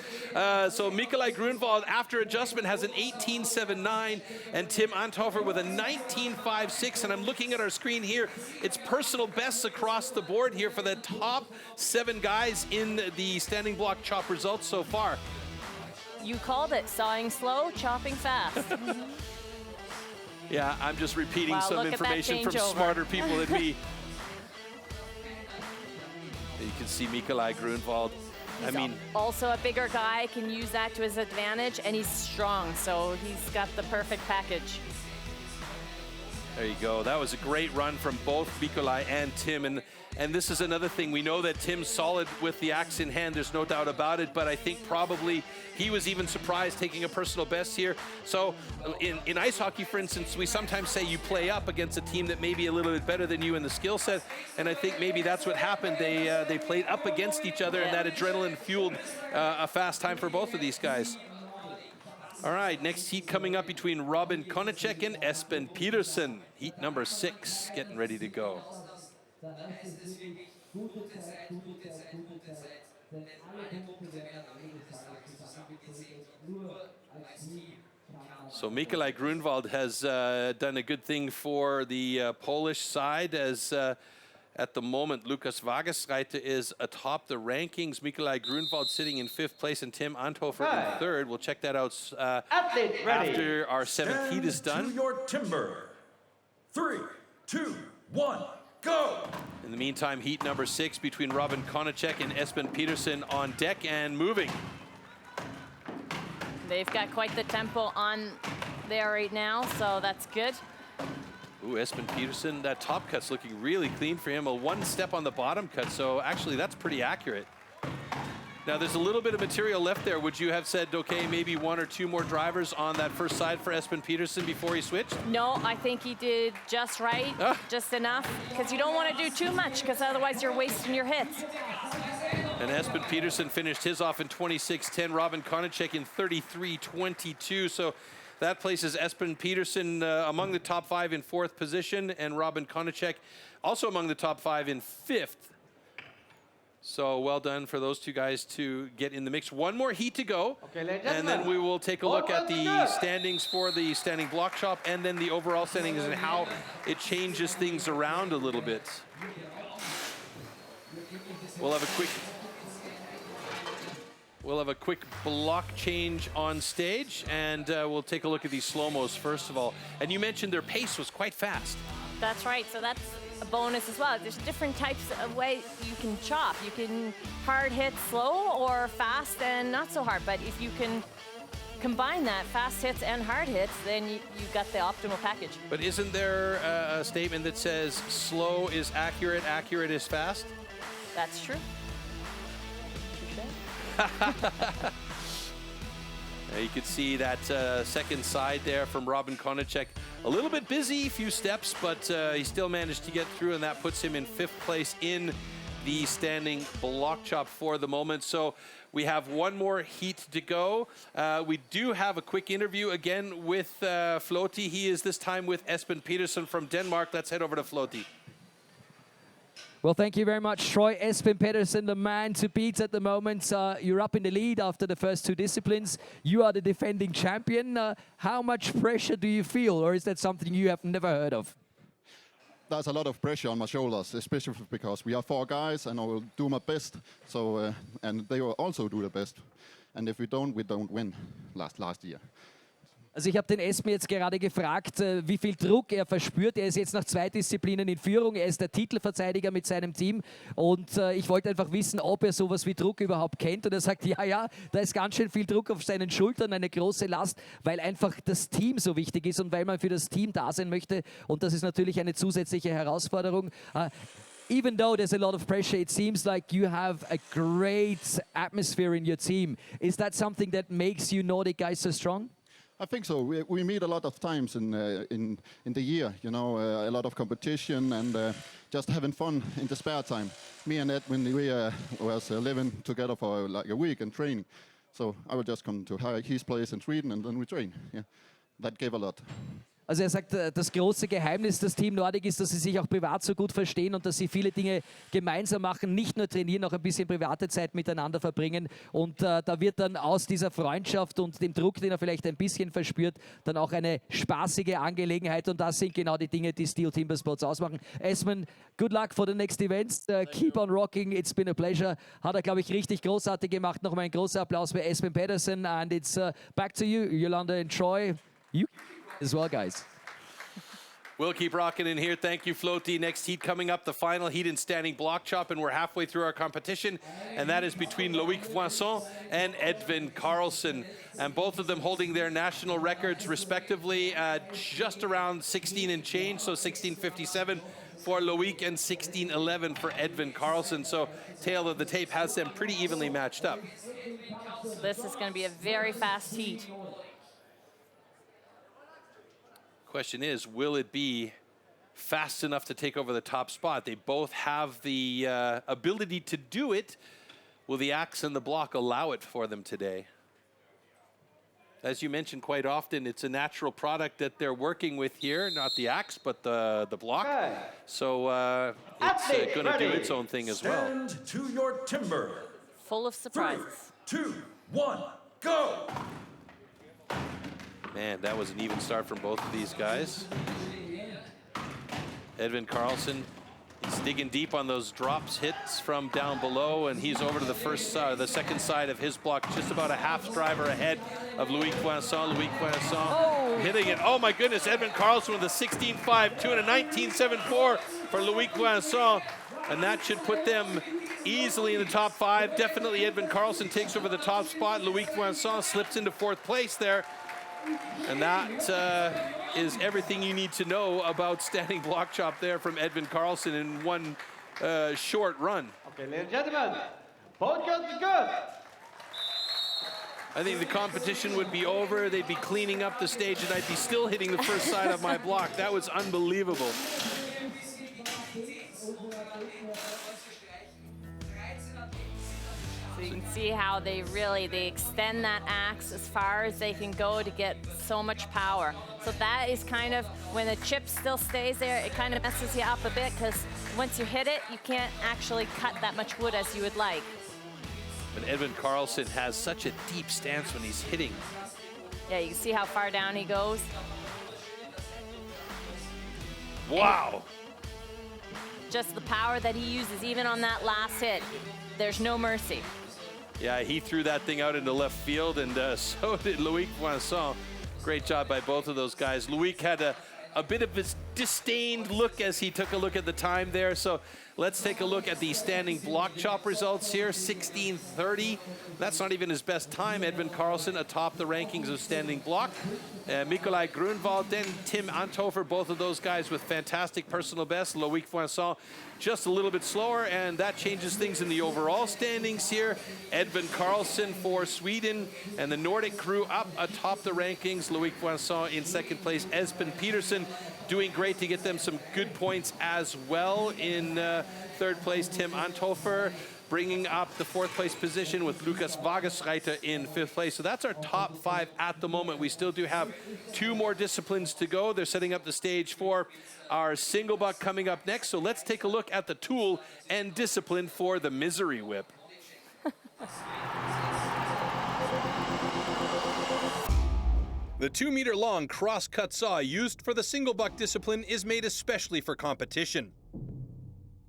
So Nikolai Grunwald, after adjustment, has an 18.79, and Tim Anthofer with a 19.56. And I'm looking at our screen here. It's personal bests across the board here for the top 7 guys in the standing block chop results so far. You called it sawing slow, chopping fast. Yeah, I'm just repeating Wow, some look at that information from changeover. smarter people than me. You can see Nikolai Grunwald. I mean, also a bigger guy, can use that to his advantage, and he's strong, so he's got the perfect package. there you go. That was a great run from both Nikolai and Tim. And this is another thing. We know that Tim's solid with the axe in hand. There's no doubt about it. But I think probably he was even surprised taking a personal best here. So in ice hockey, for instance, we sometimes say you play up against a team that may be a little bit better than you in the skill set. And I think maybe that's what happened. They played up against each other, and that adrenaline fueled a fast time for both of these guys. All right, next heat coming up between Robin Konacek and Espen Petersen. Heat number 6 getting ready to go. So Nikolai Grunwald has done a good thing for the Polish side, as at the moment Lukas Wagesreiter is atop the rankings. Nikolai Grunwald sitting in 5th place and Tim Anthofer in 3rd. We'll check that out after our 7th heat is done. To your timber. 3, 2, 1, go! In the meantime, heat number 6 between Robin Konacek and Espen Petersen on deck and moving. They've got quite the tempo on there right now, so that's good. Ooh, Espen Petersen, that top cut's looking really clean for him. A 1 step on the bottom cut, so actually that's pretty accurate. Now there's a little bit of material left there. Would you have said, okay, maybe 1 or 2 more drivers on that first side for Espen Petersen before he switched? No, I think he did just right, just enough, because you don't want to do too much, because otherwise you're wasting your hits. And Espen Petersen finished his off in 26.10. Robin Konacek in 33.22. So that places Espen Petersen among the top 5 in 4th position, and Robin Konacek also among the top 5 in 5th. So well done for those 2 guys to get in the mix. 1 more heat to go, and then we will take a look at the standings for the standing block chop, and then the overall standings and how it changes things around a little bit. We'll have a quick block change on stage, and we'll take a look at these slow-mos first of all. And you mentioned their pace was quite fast. That's right, so that's a bonus as well. There's different types of ways you can chop. You can hard hit slow or fast and not so hard, but if you can combine that, fast hits and hard hits, then you've got the optimal package. But isn't there a statement that says slow is accurate, accurate is fast? That's true. You could see that second side there from Robin Konachek. A little bit busy, few steps, but he still managed to get through, and that puts him in 5th place in the standing block chop for the moment. So we have one more heat to go. We do have a quick interview again with Floty. He is this time with Espen Petersen from Denmark. Let's head over to Floty. Well, thank you very much, Troy. Espen Pedersen, the man to beat at the moment. You're up in the lead after the first 2 disciplines. You are the defending champion. How much pressure do you feel, or is that something you have never heard of? There's a lot of pressure on my shoulders, especially because we are 4 guys and I will do my best. So, and they will also do their best. And if we don't win last year. Also ich habe den Espen jetzt gerade gefragt, wie viel Druck er verspürt. Er ist jetzt nach 2 Disziplinen in Führung. Er ist der Titelverteidiger mit seinem Team. Und ich wollte einfach wissen, ob er sowas wie Druck überhaupt kennt. Und er sagt, ja, da ist ganz schön viel Druck auf seinen Schultern, eine große Last, weil einfach das Team so wichtig ist und weil man für das Team da sein möchte. Und das ist natürlich eine zusätzliche Herausforderung. Even though there's a lot of pressure, it seems like you have a great atmosphere in your team. Is that something that makes you Nordic guys so strong? I think so. We meet a lot of times in the year, you know, a lot of competition and just having fun in the spare time. Me and Edwin, we was living together for like a week and training. So I would just come to his place in Sweden and then we train. Yeah, that gave a lot. Also er sagt, das große Geheimnis des Team Nordic ist, dass sie sich auch privat so gut verstehen und dass sie viele Dinge gemeinsam machen, nicht nur trainieren, auch ein bisschen private Zeit miteinander verbringen. Und da wird dann aus dieser Freundschaft und dem Druck, den er vielleicht ein bisschen verspürt, dann auch eine spaßige Angelegenheit. Und das sind genau die Dinge, die STIHL Timbersports ausmachen. Espen, good luck for the next events. Keep on rocking, it's been a pleasure. Hat er, glaube ich, richtig großartig gemacht. Nochmal ein großer Applaus für Espen Pedersen. And it's back to you, Yolanda and Troy. You as well, guys. We'll keep rocking in here. Thank you, Floty. Next heat coming up, the final heat in standing block chop, and we're halfway through our competition, and that is between Loic Poisson and Edvin Karlsson, and both of them holding their national records respectively, just around 16 and change, so 16:57 for Loic and 16:11 for Edvin Karlsson. So tail of the tape has them pretty evenly matched up. This is going to be a very fast heat. Question is, will it be fast enough to take over the top spot? They both have the ability to do it. Will the axe and the block allow it for them today? As you mentioned quite often, it's a natural product that they're working with here, not the axe, but the block. Okay. So it's going to do its own thing as well. Stand to your timber. Full of 3, surprises. 2, 1, go! Man, that was an even start from both of these guys. Edvin Karlsson, he's digging deep on those drops, hits from down below, and he's over to the second side of his block, just about a half driver ahead of Loic Poisson. Loic Poisson hitting it. Oh my goodness, Edvin Karlsson with a 16.52 and a 19.74 for Loic Poisson, and that should put them easily in the top 5. Definitely Edvin Karlsson takes over the top spot. Loic Poisson slips into 4th place there. And that is everything you need to know about standing block chop there from Edvin Karlsson in one short run. Okay, ladies and gentlemen, both guns are good. I think the competition would be over. They'd be cleaning up the stage, and I'd be still hitting the first side of my block. That was unbelievable. So you can see how they extend that axe as far as they can go to get so much power. So that is kind of, when the chip still stays there, it kind of messes you up a bit, because once you hit it, you can't actually cut that much wood as you would like. But Edvin Karlsson has such a deep stance when he's hitting. Yeah, you can see how far down he goes. Wow. Just the power that he uses, even on that last hit, there's no mercy. Yeah, he threw that thing out into left field, and so did Loic Poisson. Great job by both of those guys. Loic had a bit of disdained look as he took a look at the time there. So let's take a look at the standing block chop results here. 16:30. That's not even his best time. Edvin Karlsson atop the rankings of standing block. Nikolai Grunwald, then Tim Anthofer, both of those guys with fantastic personal best. Loic Vincent just a little bit slower, and that changes things in the overall standings here. Edvin Karlsson for Sweden and the Nordic crew up atop the rankings. Loic Vincent in second place. Espen Peterson doing great to get them some good points as well. In third place, Tim Anthofer bringing up the fourth place position with Lukas Wagesreiter in fifth place. So that's our top 5 at the moment. We still do have 2 more disciplines to go. They're setting up the stage for our single buck coming up next. So let's take a look at the tool and discipline for the misery whip. The 2-meter-long cross-cut saw used for the single buck discipline is made especially for competition.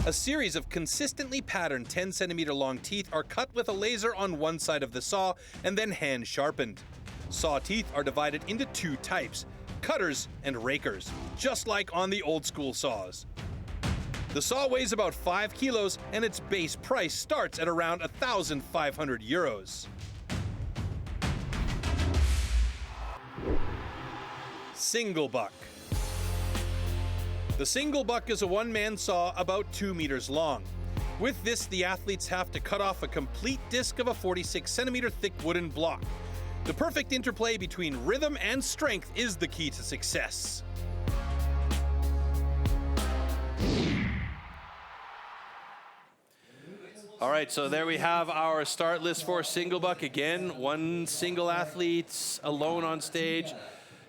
A series of consistently patterned 10-centimeter-long teeth are cut with a laser on one side of the saw and then hand-sharpened. Saw teeth are divided into 2 types, cutters and rakers, just like on the old-school saws. The saw weighs about 5 kilos and its base price starts at around 1,500 euros. Single buck. The single buck is a one-man saw about 2 meters long. With this, the athletes have to cut off a complete disc of a 46-centimeter thick wooden block. The perfect interplay between rhythm and strength is the key to success. All right, so there we have our start list for single buck. Again, 1 single athlete alone on stage.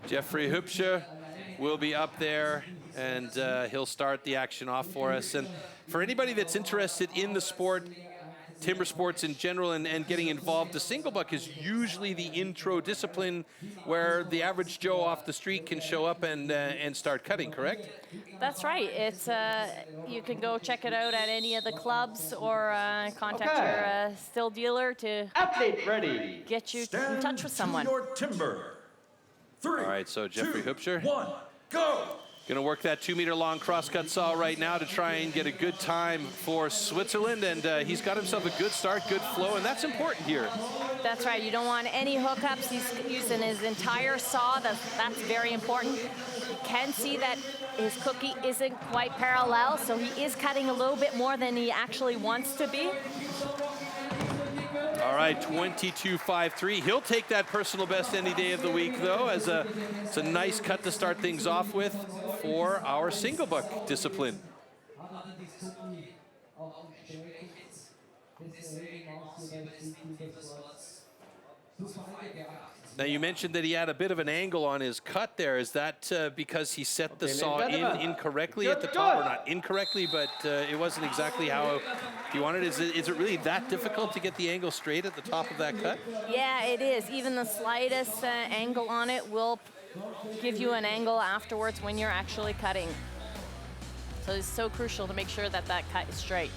Jeffrey Hübscher will be up there, and he'll start the action off for us. And for anybody that's interested in the sport, timber sports in general, and getting involved, the single buck is usually the intro discipline where the average Joe off the street can show up and start cutting, correct? That's right. It's you can go check it out at any of the clubs or contact your still dealer to Athlete ready. get you in touch with someone. Your timber. 3, All right, so Jeffrey 2, Hübscher. 1, go. Gonna work that 2-meter-long crosscut saw right now to try and get a good time for Switzerland, and he's got himself a good start, good flow, and that's important here. That's right. You don't want any hookups. He's using his entire saw. That's very important. You can see that his cookie isn't quite parallel, so he is cutting a little bit more than he actually wants to be. All right, 22.53. He'll take that personal best any day of the week, though, as it's a nice cut to start things off with for our single buck discipline. Now, you mentioned that he had a bit of an angle on his cut there. Is that because he set the saw in incorrectly at the top, or not incorrectly, but it wasn't exactly how he wanted? Is it really that difficult to get the angle straight at the top of that cut? Yeah, it is. Even the slightest angle on it will give you an angle afterwards when you're actually cutting. So it's so crucial to make sure that that cut is straight.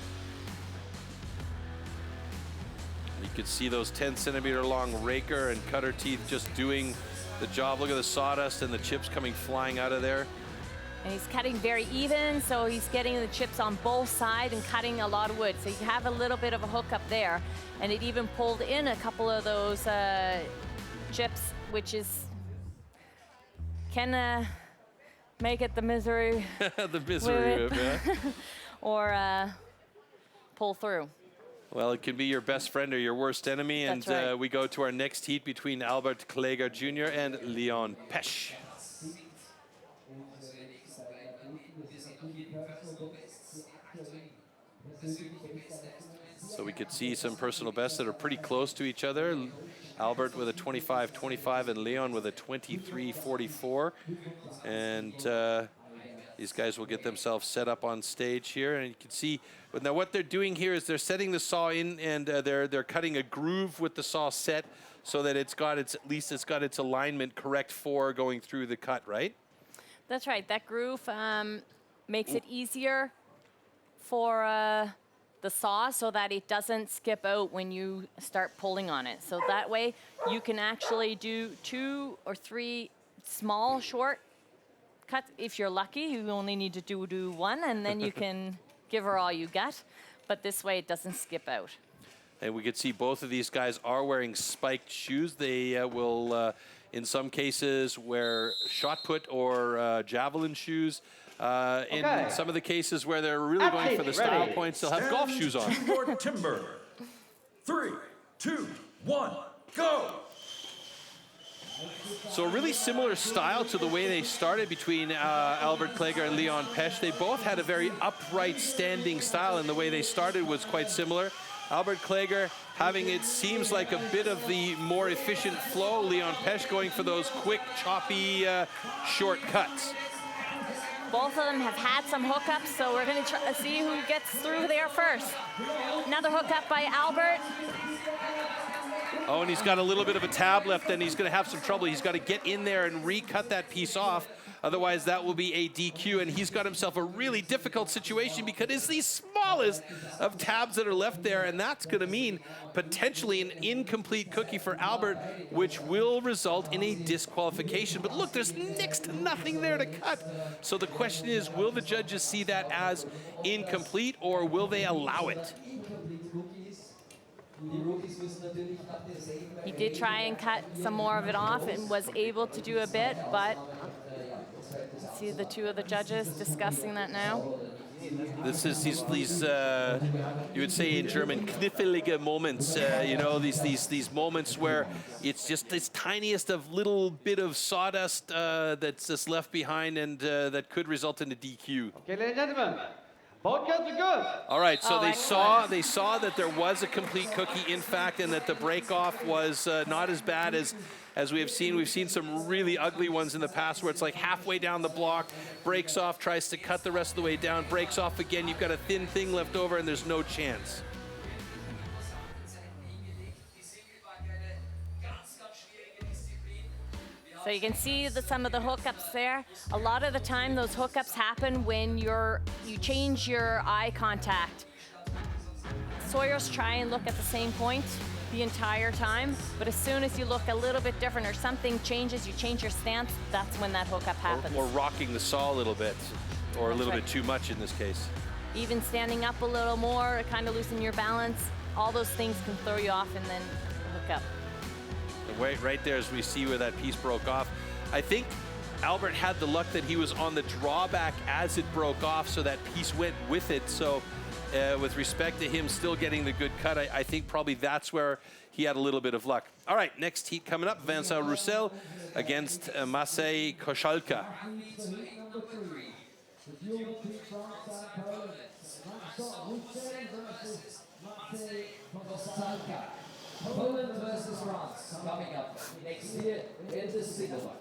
You could see those 10-centimeter long raker and cutter teeth just doing the job. Look at the sawdust and the chips coming flying out of there. And he's cutting very even, so he's getting the chips on both sides and cutting a lot of wood. So you have a little bit of a hook up there, and it even pulled in a couple of those chips, which can make it the misery. The misery whip, yeah. Or pull through. Well, it can be your best friend or your worst enemy. That's and right. we go to our next heat between Albert Kleger Jr. and Leon Pesch. So we could see some personal bests that are pretty close to each other. Albert with a 25-25 and Leon with a 23-44. And these guys will get themselves set up on stage here, and you can see now what they're doing here is they're setting the saw in, and they're cutting a groove with the saw set so that at least it's got its alignment correct for going through the cut, right? That's right. That groove makes it easier for the saw so that it doesn't skip out when you start pulling on it. So that way you can actually do 2 or 3 small, short cut. If you're lucky, you only need to do one, and then you can give her all you got. But this way, it doesn't skip out. And we could see both of these guys are wearing spiked shoes. They will, in some cases, wear shot put or javelin shoes. In some of the cases where they're really going for the style points, they'll have golf shoes on. To your timber. 3, 2, 1, go! So a really similar style to the way they started between Albert Kleger and Leon Pesch. They both had a very upright standing style, and the way they started was quite similar. Albert Kleger having, it seems like, a bit of the more efficient flow. Leon Pesch going for those quick, choppy, short cuts. Both of them have had some hookups, so we're going to see who gets through there first. Another hookup by Albert. Oh, and he's got a little bit of a tab left, and he's going to have some trouble. He's got to get in there and recut that piece off. Otherwise, that will be a DQ, and he's got himself a really difficult situation because it's the smallest of tabs that are left there, and that's going to mean potentially an incomplete cookie for Albert, which will result in a disqualification. But look, there's next to nothing there to cut. So the question is, will the judges see that as incomplete, or will they allow it? He did try and cut some more of it off and was able to do a bit, but see the two of the judges discussing that now. This is these you would say in German, knifflige moments, you know, these moments where it's just this tiniest of little bit of sawdust that's just left behind, and that could result in a DQ. Okay, ladies and gentlemen, both cuts are good. All right, so they saw that there was a complete cookie, in fact, and that the break-off was not as bad as we have seen. We've seen some really ugly ones in the past where it's like halfway down the block, breaks off, tries to cut the rest of the way down, breaks off again. You've got a thin thing left over, and there's no chance. So you can see some of the hookups there. A lot of the time, those hookups happen when you change your eye contact. Sawyers try and look at the same point the entire time, but as soon as you look a little bit different or something changes, you change your stance, that's when that hookup happens. Or rocking the saw a little bit, or a little bit too much in this case. Even standing up a little more, kind of loosen your balance, all those things can throw you off and then hook up. Right there as we see where that piece broke off. I think Albert had the luck that he was on the drawback as it broke off, so that piece went with it. So with respect to him still getting the good cut, I think probably that's where he had a little bit of luck. All right, next heat coming up, Vincent Roussel against Maciej Koszalka. Poland versus France coming up next year in the single buck.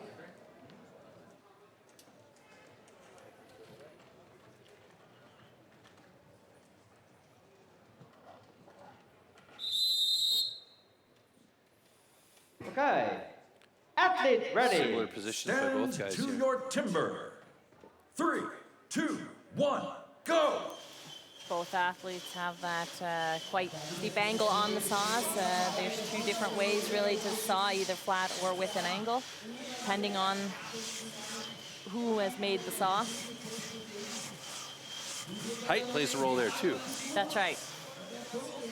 Okay, athletes ready. Similar positions by both guys to here. your timber. 3, 2, 1, go! Both athletes have that quite steep angle on the saws. There's two different ways really to saw, either flat or with an angle, depending on who has made the saw. Height plays a role there too. That's right.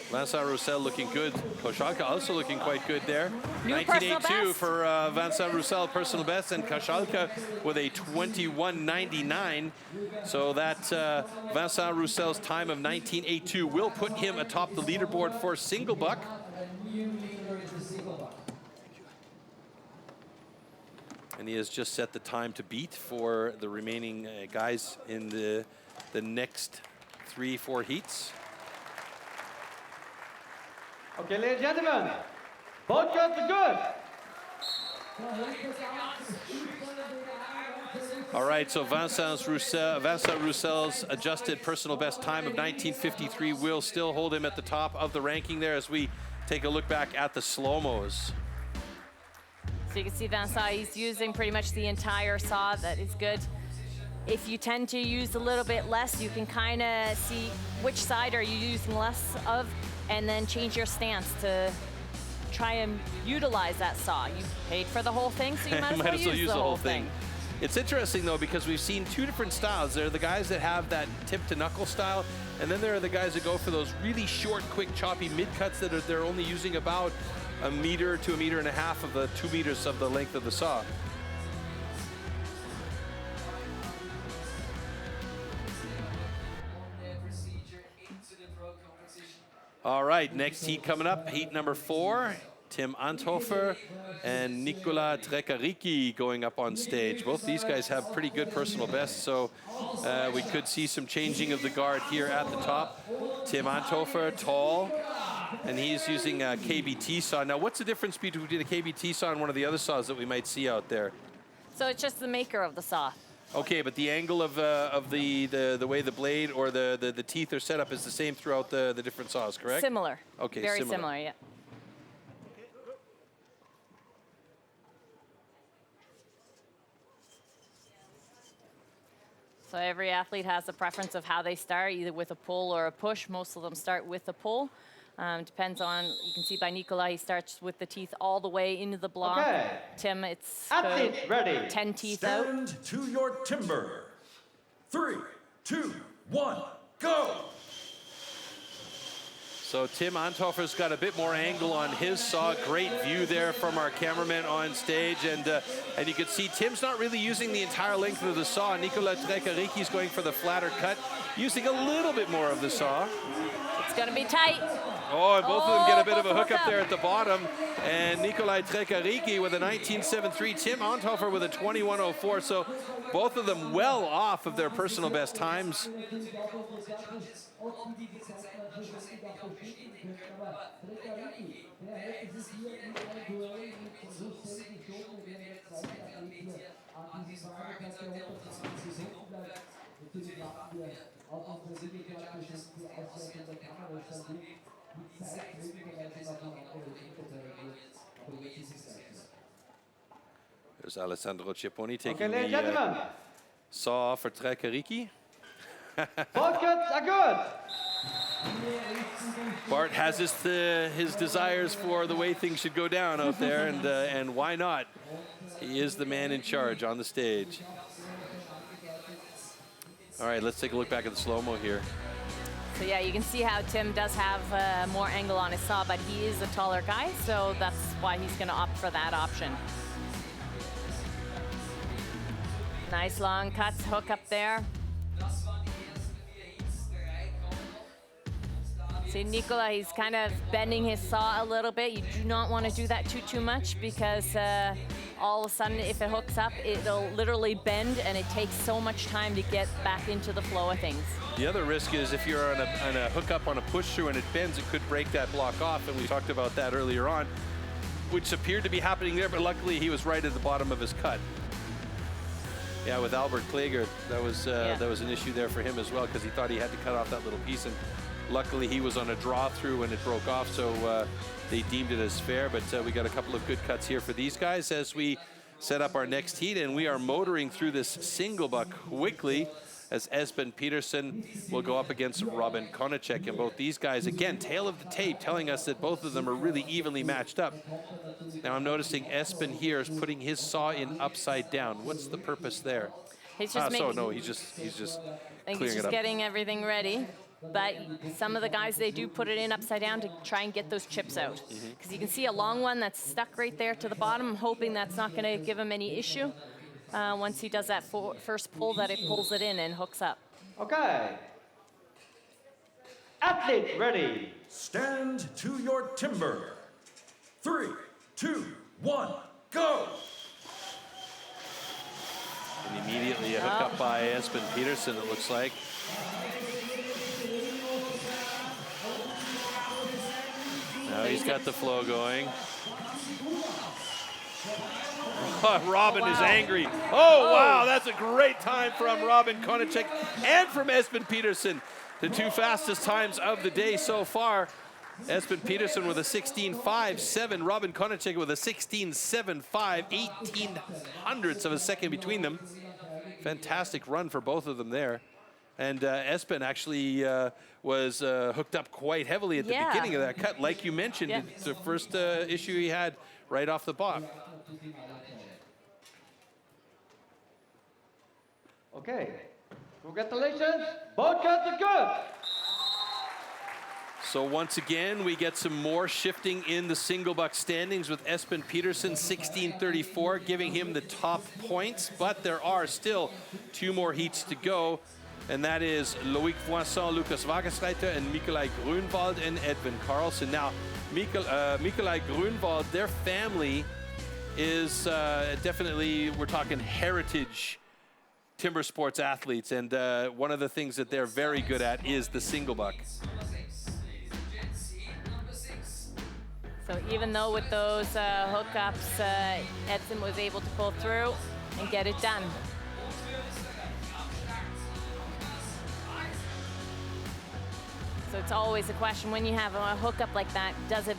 Vincent Roussel looking good. Koszalka also looking quite good there. New personal 1982 best. for Vincent Roussel, personal best, and Koszalka with a 21.99. So that Vincent Roussel's time of 1982 will put him atop the leaderboard for single buck. And he has just set the time to beat for the remaining guys in the next 3-4 heats. Okay, ladies and gentlemen, both cuts are good. All right, so Vincent Roussel's adjusted personal best time of 1953 will still hold him at the top of the ranking there as we take a look back at the slow-mos. So you can see Vincent, he's using pretty much the entire saw. That is good. If you tend to use a little bit less, you can kind of see which side are you using less of, and then change your stance to try and utilize that saw. You paid for the whole thing, so you might as well use the whole thing. It's interesting, though, because we've seen two different styles. There are the guys that have that tip-to-knuckle style, and then there are the guys that go for those really short, quick, choppy mid-cuts that they're only using about 1 meter to 1.5 meters of the 2 meters of the length of the saw. All right, next heat coming up, heat number 4. Tim Anthofer and Nicola Trecaricchi going up on stage. Both these guys have pretty good personal bests, so we could see some changing of the guard here at the top. Tim Anthofer, tall, and he's using a KBT saw. Now, what's the difference between a KBT saw and one of the other saws that we might see out there? So it's just the maker of the saw. Okay, but the angle of the way the blade or the teeth are set up is the same throughout the different saws, correct? Similar. Okay, very similar, yeah. So every athlete has a preference of how they start, either with a pull or a push. Most of them start with a pull. Depends on, you can see by Nicola, he starts with the teeth all the way into the block. Okay. Tim, it's Athletes ready. 10 teeth out. Stand to your timber. 3, 2, 1, go! So Tim Anthofer's got a bit more angle on his saw. Great view there from our cameraman on stage. And you can see Tim's not really using the entire length of the saw. Nicola Trecaricchi's going for the flatter cut, using a little bit more of the saw. It's going to be tight. Oh, and both of them get a bit of a hookup there at the bottom. And Nicola Trecaricchi with a 19.73, Tim Anthofer with a 21.04. So both of them well off of their personal best times. There's Alessandro Ciapponi taking the saw for Trecaricchi. Both cuts are good. Bart has his desires for the way things should go down out there, and why not? He is the man in charge on the stage. All right, let's take a look back at the slow-mo here. So yeah, you can see how Tim does have more angle on his saw, but he is a taller guy, so that's why he's going to opt for that option. Nice long cuts, hook up there. See, Nicola, he's kind of bending his saw a little bit. You do not want to do that too much, because all of a sudden, if it hooks up, it'll literally bend, and it takes so much time to get back into the flow of things. The other risk is if you're on a hookup on a push-through and it bends, it could break that block off, and we talked about that earlier on, which appeared to be happening there, but luckily he was right at the bottom of his cut. Yeah, with Albert Klager, that was an issue there for him as well, because he thought he had to cut off that little piece, and luckily he was on a draw-through and it broke off, so they deemed it as fair. But we got a couple of good cuts here for these guys as we set up our next heat, and we are motoring through this single buck quickly as Espen Petersen will go up against Robin Konacek. And both these guys, again, tail of the tape, telling us that both of them are really evenly matched up. Now I'm noticing Espen here is putting his saw in upside down. What's the purpose there? He's just making, so no, he's just I think clearing he's it just up. getting everything ready. But some of the guys, they do put it in upside down to try and get those chips out. Because you can see a long one that's stuck right there to the bottom. I'm hoping that's not going to give him any issue. Once he does that first pull, that it pulls it in and hooks up. Okay. Athletes ready. Stand to your timber. 3, 2, 1, go! And immediately a hookup by Espen Petersen, it looks like. Now he's got the flow going. Robin is angry. Oh, wow, that's a great time from Robin Konacek and from Espen Petersen. The two fastest times of the day so far. Espen Petersen with a 16.57, Robin Konacek with a 16.75, 18 hundredths of a second between them. Fantastic run for both of them there. And Espen actually was hooked up quite heavily at the beginning of that cut. Like you mentioned, it's the first issue he had right off the bat. Okay. Congratulations. Both cuts are good. So once again, we get some more shifting in the single buck standings with Espen Petersen, 1634, giving him the top points. But there are still 2 more heats to go, and that is Loic Voisin, Lukas Wagersreiter, and Nikolai Grunwald and Edvin Karlsson. Now, Nikolai Grunwald, their family is definitely, we're talking heritage timber sports athletes, and one of the things that they're very good at is the single buck. So even though with those hookups, Edson was able to pull through and get it done. So it's always a question when you have a hookup like that, does it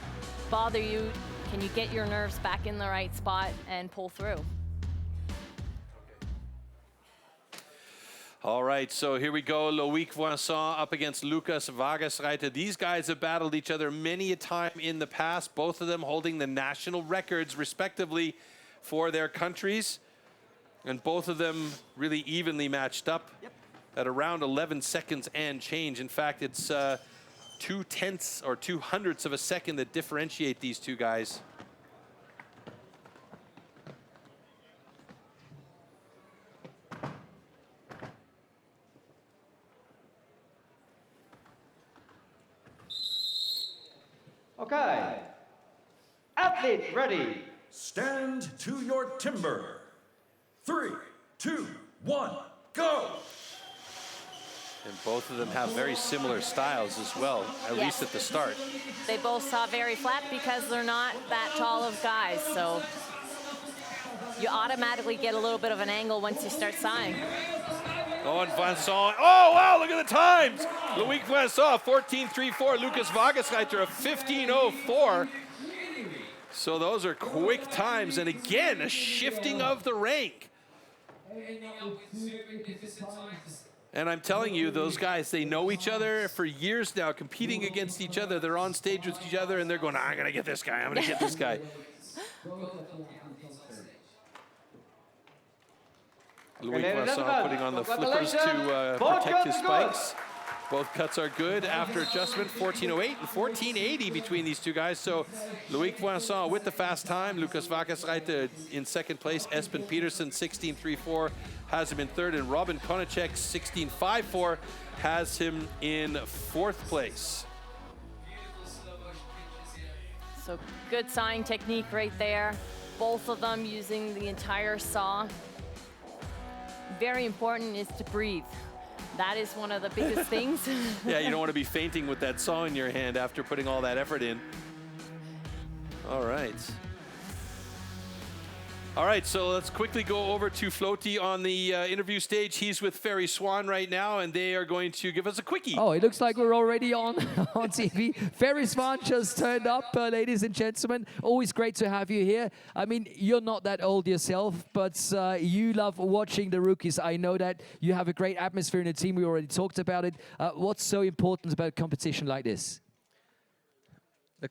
bother you? Can you get your nerves back in the right spot and pull through? All right, so here we go. Loic Voisin up against Lukas Wagersreiter. These guys have battled each other many a time in the past, both of them holding the national records, respectively, for their countries. And both of them really evenly matched up at around 11 seconds and change. In fact, it's 0.2 or 0.02 of a second that differentiate these two guys. Okay. Athletes ready. Stand to your timber. 3, 2, 1, go! And both of them have very similar styles as well, at least at the start. They both saw very flat because they're not that tall of guys, so you automatically get a little bit of an angle once you start sawing. Oh, and Vincent, oh wow, look at the times! Loic Vincent, 14.34, Lukas Wagersreiter, a 15.04. So those are quick times, and again, a shifting of the rank. And I'm telling you, those guys, they know each other for years now, competing against each other. They're on stage with each other, and they're going, I'm gonna get this guy, I'm gonna get this guy. Loic Vincent putting on the flippers to protect his spikes. Both cuts are good after adjustment, 14.08 and 14.80 between these two guys. So Loic Vincent with the fast time, Lukas Wagersreiter in second place, Espen Petersen 16.34 has him in third, and Robin Konacek 16.54 has him in fourth place. So good sawing technique right there. Both of them using the entire saw. Very important is to breathe. That is one of the biggest things. Yeah, you don't want to be fainting with that saw in your hand after putting all that effort in. All right. All right, so let's quickly go over to Floaty on the interview stage. He's with Ferry Swan right now, and they are going to give us a quickie. Oh, it looks like we're already on TV. Ferry Swan just turned up, ladies and gentlemen. Always great to have you here. I mean, you're not that old yourself, but you love watching the rookies. I know that you have a great atmosphere in the team. We already talked about it. What's so important about competition like this?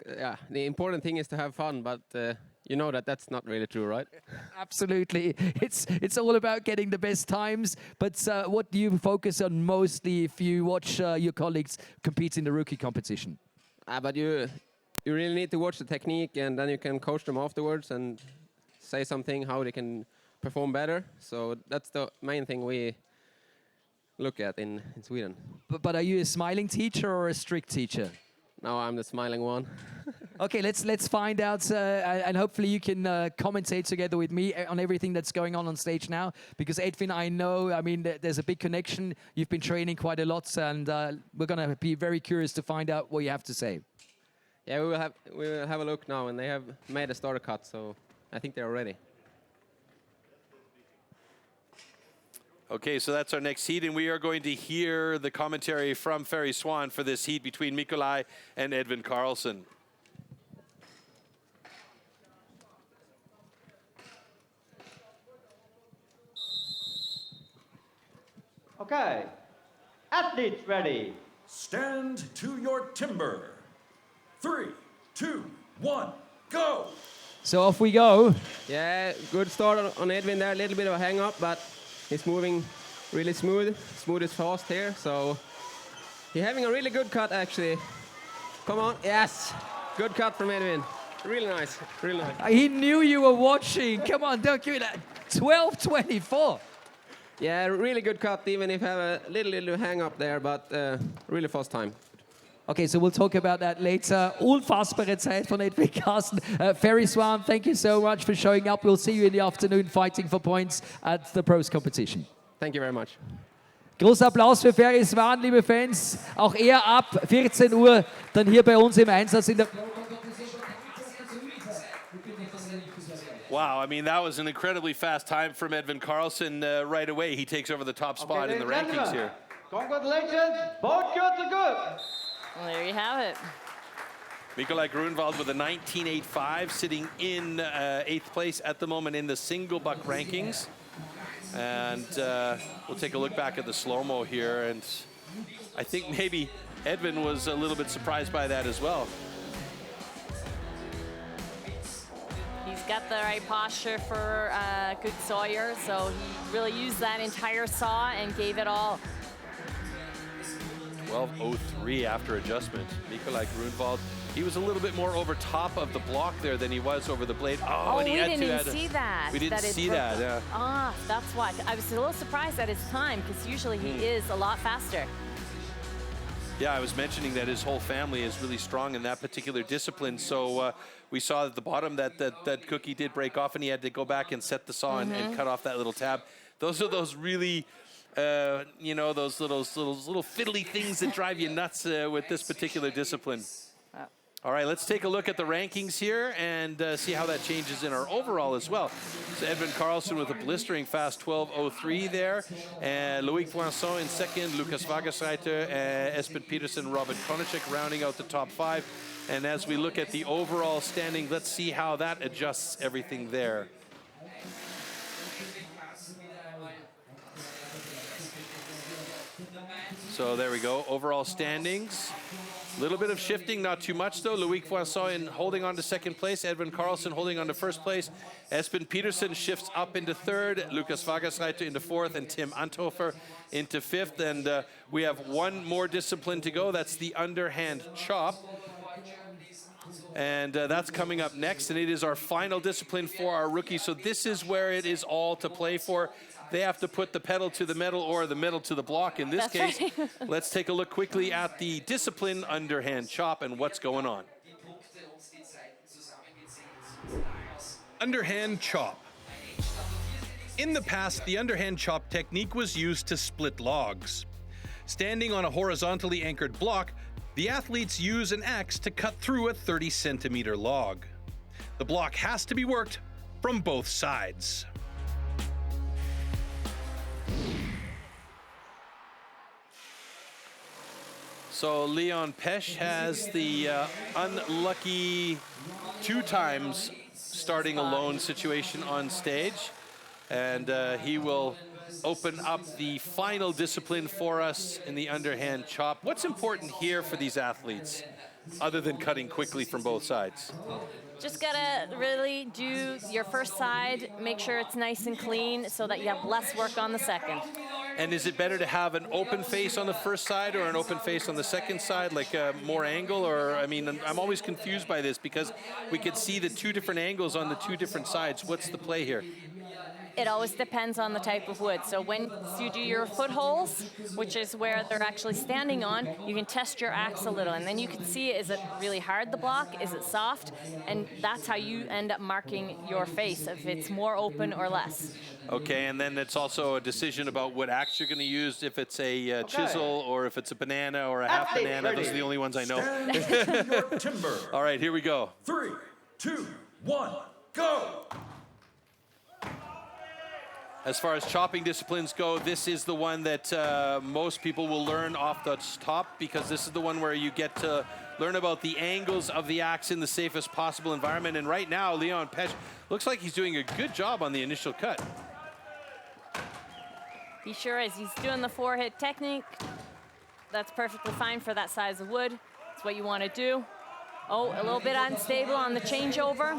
Yeah, the important thing is to have fun, but you know that that's not really true, right? Absolutely. It's all about getting the best times, but what do you focus on mostly if you watch your colleagues compete in the rookie competition? But you really need to watch the technique, and then you can coach them afterwards and say something how they can perform better. So that's the main thing we look at in Sweden. But are you a smiling teacher or a strict teacher? No, I'm the smiling one. Okay, let's find out, and hopefully you can commentate together with me on everything that's going on stage now. Because Edvin, I know, I mean, there's a big connection. You've been training quite a lot, and we're gonna be very curious to find out what you have to say. Yeah, we will have a look now, and they have made a starter cut, so I think they're ready. Okay, so that's our next heat, and we are going to hear the commentary from Ferry Swan for this heat between Nikolai and Edvin Karlsson. Okay. Athletes ready. Stand to your timber. 3, 2, 1, go! So off we go. Yeah, good start on Edvin there. A little bit of a hang up, but he's moving really smooth as fast here. So you're having a really good cut, actually. Come on, yes, good cut from Edwin. Really nice, really nice. He knew you were watching. Come on, don't give it that. 12:24. Yeah, really good cut, even if I have a little hang up there, but really fast time. Okay, so we'll talk about that later. Unfassbare Zeit von Edwin Carsten. Ferry Swan, thank you so much for showing up. We'll see you in the afternoon fighting for points at the pros competition. Thank you very much. Großer Applaus für Ferry Swan, liebe Fans. Auch er ab 14 Uhr dann hier bei uns im Einsatz in der... Wow, I mean, that was an incredibly fast time from Edvin Karlsson right away. He takes over the top spot in the rankings here. Congratulations, both cuts are good. Well, there you have it. Nikolai Grunwald with a 19.85, sitting in 8th place at the moment in the single buck rankings. And we'll take a look back at the slow-mo here, and I think maybe Edvin was a little bit surprised by that as well. He's got the right posture for a good sawyer, so he really used that entire saw and gave it all. 12.03 after adjustment. Nikolai Grunwald, he was a little bit more over top of the block there than he was over the blade. Oh, and he we had didn't to even see that. We didn't see that, yeah. Ah, that's why. I was a little surprised at his time, because usually he is a lot faster. Yeah, I was mentioning that his whole family is really strong in that particular discipline. So we saw at the bottom that Cookie did break off, and he had to go back and set the saw and cut off that little tab. Those are those really, you know, those little fiddly things that drive you nuts with this particular discipline. All right, let's take a look at the rankings here and see how that changes in our overall as well. So Edvin Karlsson with a blistering fast 12.03 there. Loic Poisson in second, Lucas Wagersreiter, Espen Petersen, Robin Konachek rounding out the top 5. And as we look at the overall standing, let's see how that adjusts everything there. So there we go, overall standings. A little bit of shifting, not too much though. Loic Poisson holding on to second place. Edvin Karlsson holding on to first place. Espen Petersen shifts up into third. Lucas Wagersreiter into fourth, and Tim Anthofer into fifth. And we have one more discipline to go. That's the underhand chop. And that's coming up next. And it is our final discipline for our rookies. So this is where it is all to play for. They have to put the pedal to the metal or the metal to the block. In this case, right. Let's take a look quickly at the discipline underhand chop and what's going on. Underhand chop. In the past, the underhand chop technique was used to split logs. Standing on a horizontally anchored block, the athletes use an axe to cut through a 30-centimeter log. The block has to be worked from both sides. So Leon Pesch has the unlucky 2 times starting alone situation on stage. And he will open up the final discipline for us in the underhand chop. What's important here for these athletes, other than cutting quickly from both sides? Just gotta really do your first side, make sure it's nice and clean so that you have less work on the second. And is it better to have an open face on the first side or an open face on the second side, like more angle? Or, I mean, I'm always confused by this because we could see the 2 different angles on the 2 different sides. What's the play here? It always depends on the type of wood. So when you do your footholes, which is where they're actually standing on, you can test your axe a little, and then you can see, is it really hard, the block? Is it soft? And that's how you end up marking your face, if it's more open or less. Okay, and then it's also a decision about what axe you're going to use, if it's a chisel or if it's a banana or a half banana. Those are the only ones I know. Stand your timber. All right, here we go. 3, 2, 1, go! As far as chopping disciplines go, this is the one that most people will learn off the top, because this is the one where you get to learn about the angles of the axe in the safest possible environment. And right now, Leon Pesch looks like he's doing a good job on the initial cut. He sure is. He's doing the 4-hit technique. That's perfectly fine for that size of wood. It's what you want to do. Oh, a little bit unstable on the changeover.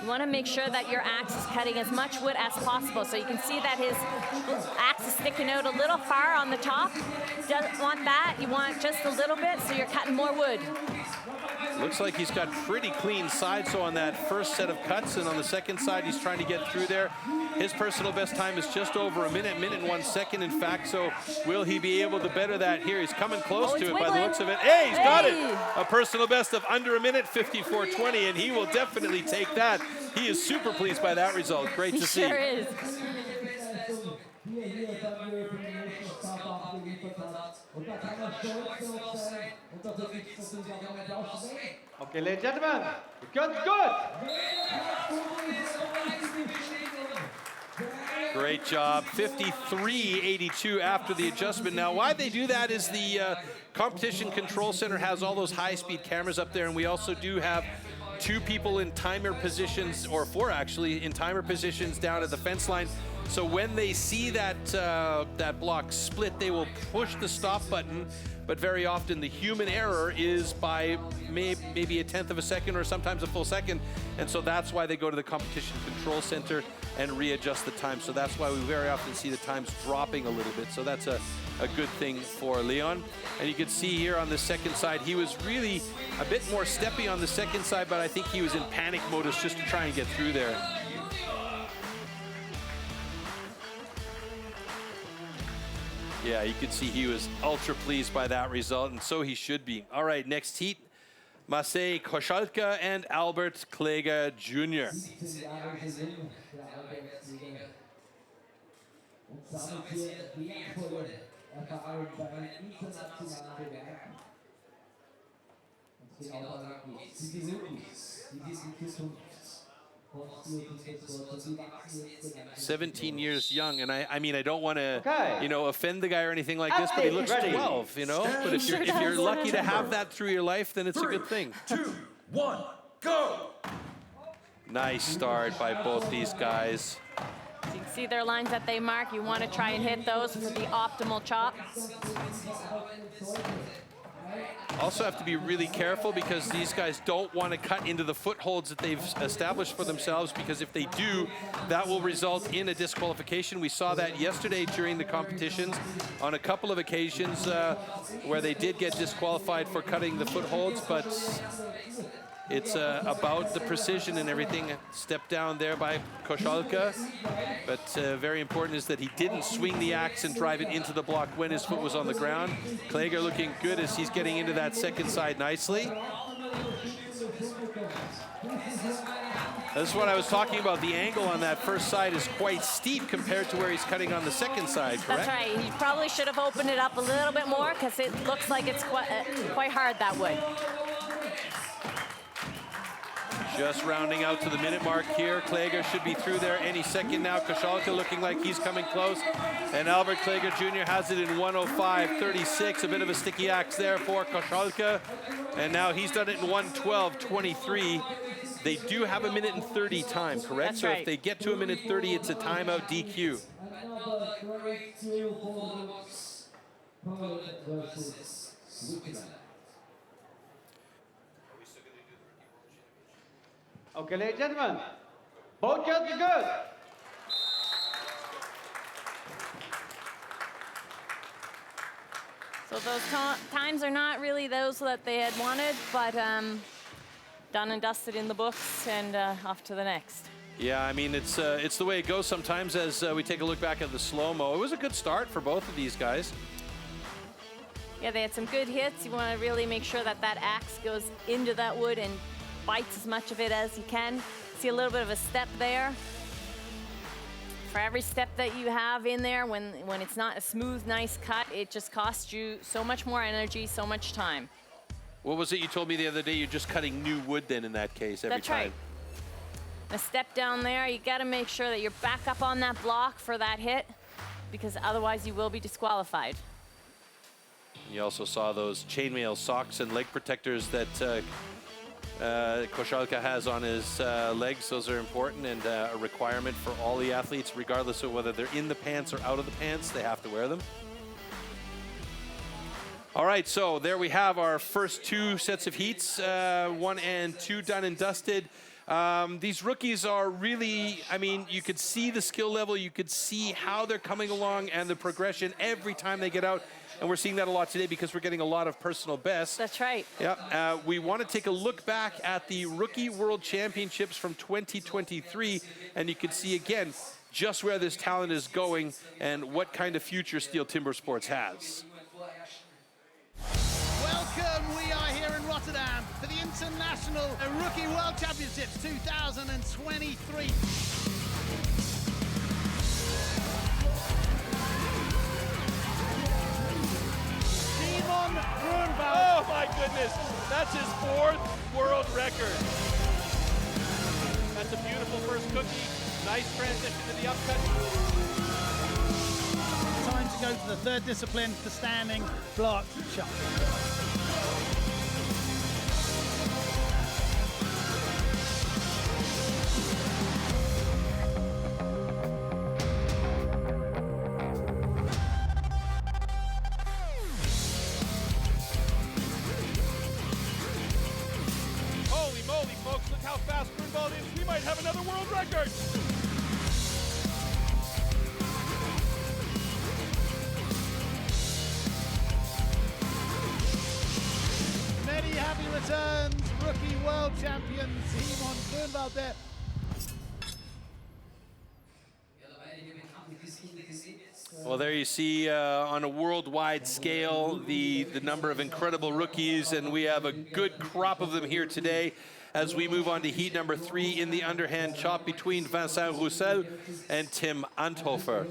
You want to make sure that your axe is cutting as much wood as possible. So you can see that his axe is sticking out a little far on the top. Doesn't want that. You want just a little bit, so you're cutting more wood. Looks like he's got pretty clean side, so on that first set of cuts, and on the second side, he's trying to get through there. His personal best time is just over a minute and 1 second, in fact, so will he be able to better that here? He's coming close to it by the looks of it. Hey, he's got it! A personal best of under a minute, 54:20, and he will definitely take that. He is super pleased by that result. Great to see. He sure is. Okay, ladies and gentlemen, good. Great job, 53.82 after the adjustment. Now, why they do that is the Competition Control Center has all those high-speed cameras up there, and we also do have 2 people in timer positions, or 4 actually, in timer positions down at the fence line. So when they see that that block split, they will push the stop button, but very often the human error is by maybe a 1/10 of a second or sometimes a full second, and so that's why they go to the Competition Control Center and readjust the time. So that's why we very often see the times dropping a little bit. So that's a good thing for Leon. And you can see here on the second side, he was really a bit more steppy on the second side, but I think he was in panic modus just to try and get through there. Yeah, you can see he was ultra pleased by that result, and so he should be. All right, next heat, Maciej Koszalka and Albert Kläger Jr. "17 years young," and I mean, I don't want to, you know, offend the guy or anything like this, but he looks 12, you know. But if you're lucky to have that through your life, then it's a good thing. 3, 2, 1, go! Nice start by both these guys. You can see their lines that they mark. You want to try and hit those for the optimal chop. Also have to be really careful because these guys don't want to cut into the footholds that they've established for themselves, because if they do, that will result in a disqualification. We saw that yesterday during the competitions on a couple of occasions where they did get disqualified for cutting the footholds, but it's about the precision and everything. Step down there by Koszalka, but very important is that he didn't swing the axe and drive it into the block when his foot was on the ground. Kläger looking good as he's getting into that second side nicely. This is what I was talking about. The angle on that first side is quite steep compared to where he's cutting on the second side, correct? That's right. He probably should have opened it up a little bit more because it looks like it's quite hard that way. Just rounding out to the minute mark here. Kläger should be through there any second now. Koszalka looking like he's coming close. And Albert Kläger Jr. has it in 1:05.36. A bit of a sticky axe there for Koszalka. And now he's done it in 1:12.23. They do have a 1:30 time, correct? That's so right. If they get to a 1:30, it's a timeout DQ. Okay, ladies and gentlemen, both cuts are good. So those times are not really those that they had wanted, but done and dusted in the books, and off to the next. Yeah, I mean, it's the way it goes sometimes as we take a look back at the slow-mo. It was a good start for both of these guys. Yeah, they had some good hits. You want to really make sure that that axe goes into that wood and bites as much of it as you can. See a little bit of a step there. For every step that you have in there, when it's not a smooth, nice cut, it just costs you so much more energy, so much time. What was it you told me the other day? You're just cutting new wood then in that case every That's time. right. A step down there, you got to make sure that you're back up on that block for that hit, because otherwise you will be disqualified. You also saw those chainmail socks and leg protectors that Koszalka has on his legs. Those are important and a requirement for all the athletes, regardless of whether they're in the pants or out of the pants. They have to wear them. All right, so there we have our first 2 sets of heats, 1 and 2 done and dusted. These rookies are really, I mean, you could see the skill level, you could see how they're coming along and the progression every time they get out. And we're seeing that a lot today because we're getting a lot of personal bests. That's right. Yeah, we want to take a look back at the Rookie World Championships from 2023, and you can see again just where this talent is going and what kind of future STIHL Timbersports has. Welcome, we are here in Rotterdam for the International Rookie World Championships 2023. Oh my goodness, that's his 4th world record. That's a beautiful first cookie. Nice transition to the upcut. Time to go to the 3rd discipline, the standing block shot. Look how fast Grunwald is. We might have another world record. Many happy returns, rookie world champion Simon Grunwald there. Well, there you see on a worldwide scale the number of incredible rookies, and we have a good crop of them here today as we move on to heat number 3 in the underhand chop between Vincent Roussel and Tim Anthofer.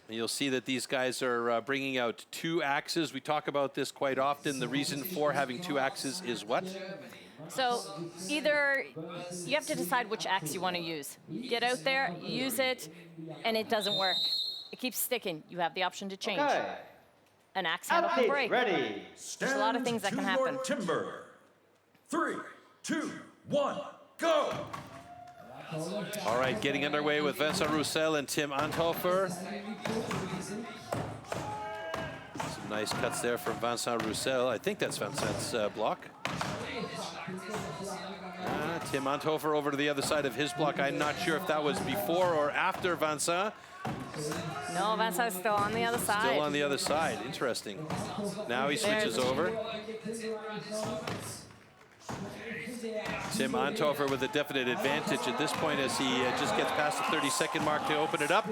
You'll see that these guys are bringing out 2 axes. We talk about this quite often. The reason for having 2 axes is what? So either you have to decide which axe you want to use. Get out there, use it, and it doesn't work. It keeps sticking. You have the option to change. Okay. An axe handle can break. Ready. There's a lot of things that can happen. Timber. 3, 2, 1, go. All right, getting underway with Vincent Roussel and Tim Anthofer. Some nice cuts there from Vincent Roussel. I think that's Vincent's block. Tim Anthofer over to the other side of his block. I'm not sure if that was before or after Vincent. No, Vincent's still on the other side. Still on the other side. Interesting. Now he switches over. Tim Anthofer with a definite advantage at this point as he just gets past the 30-second mark to open it up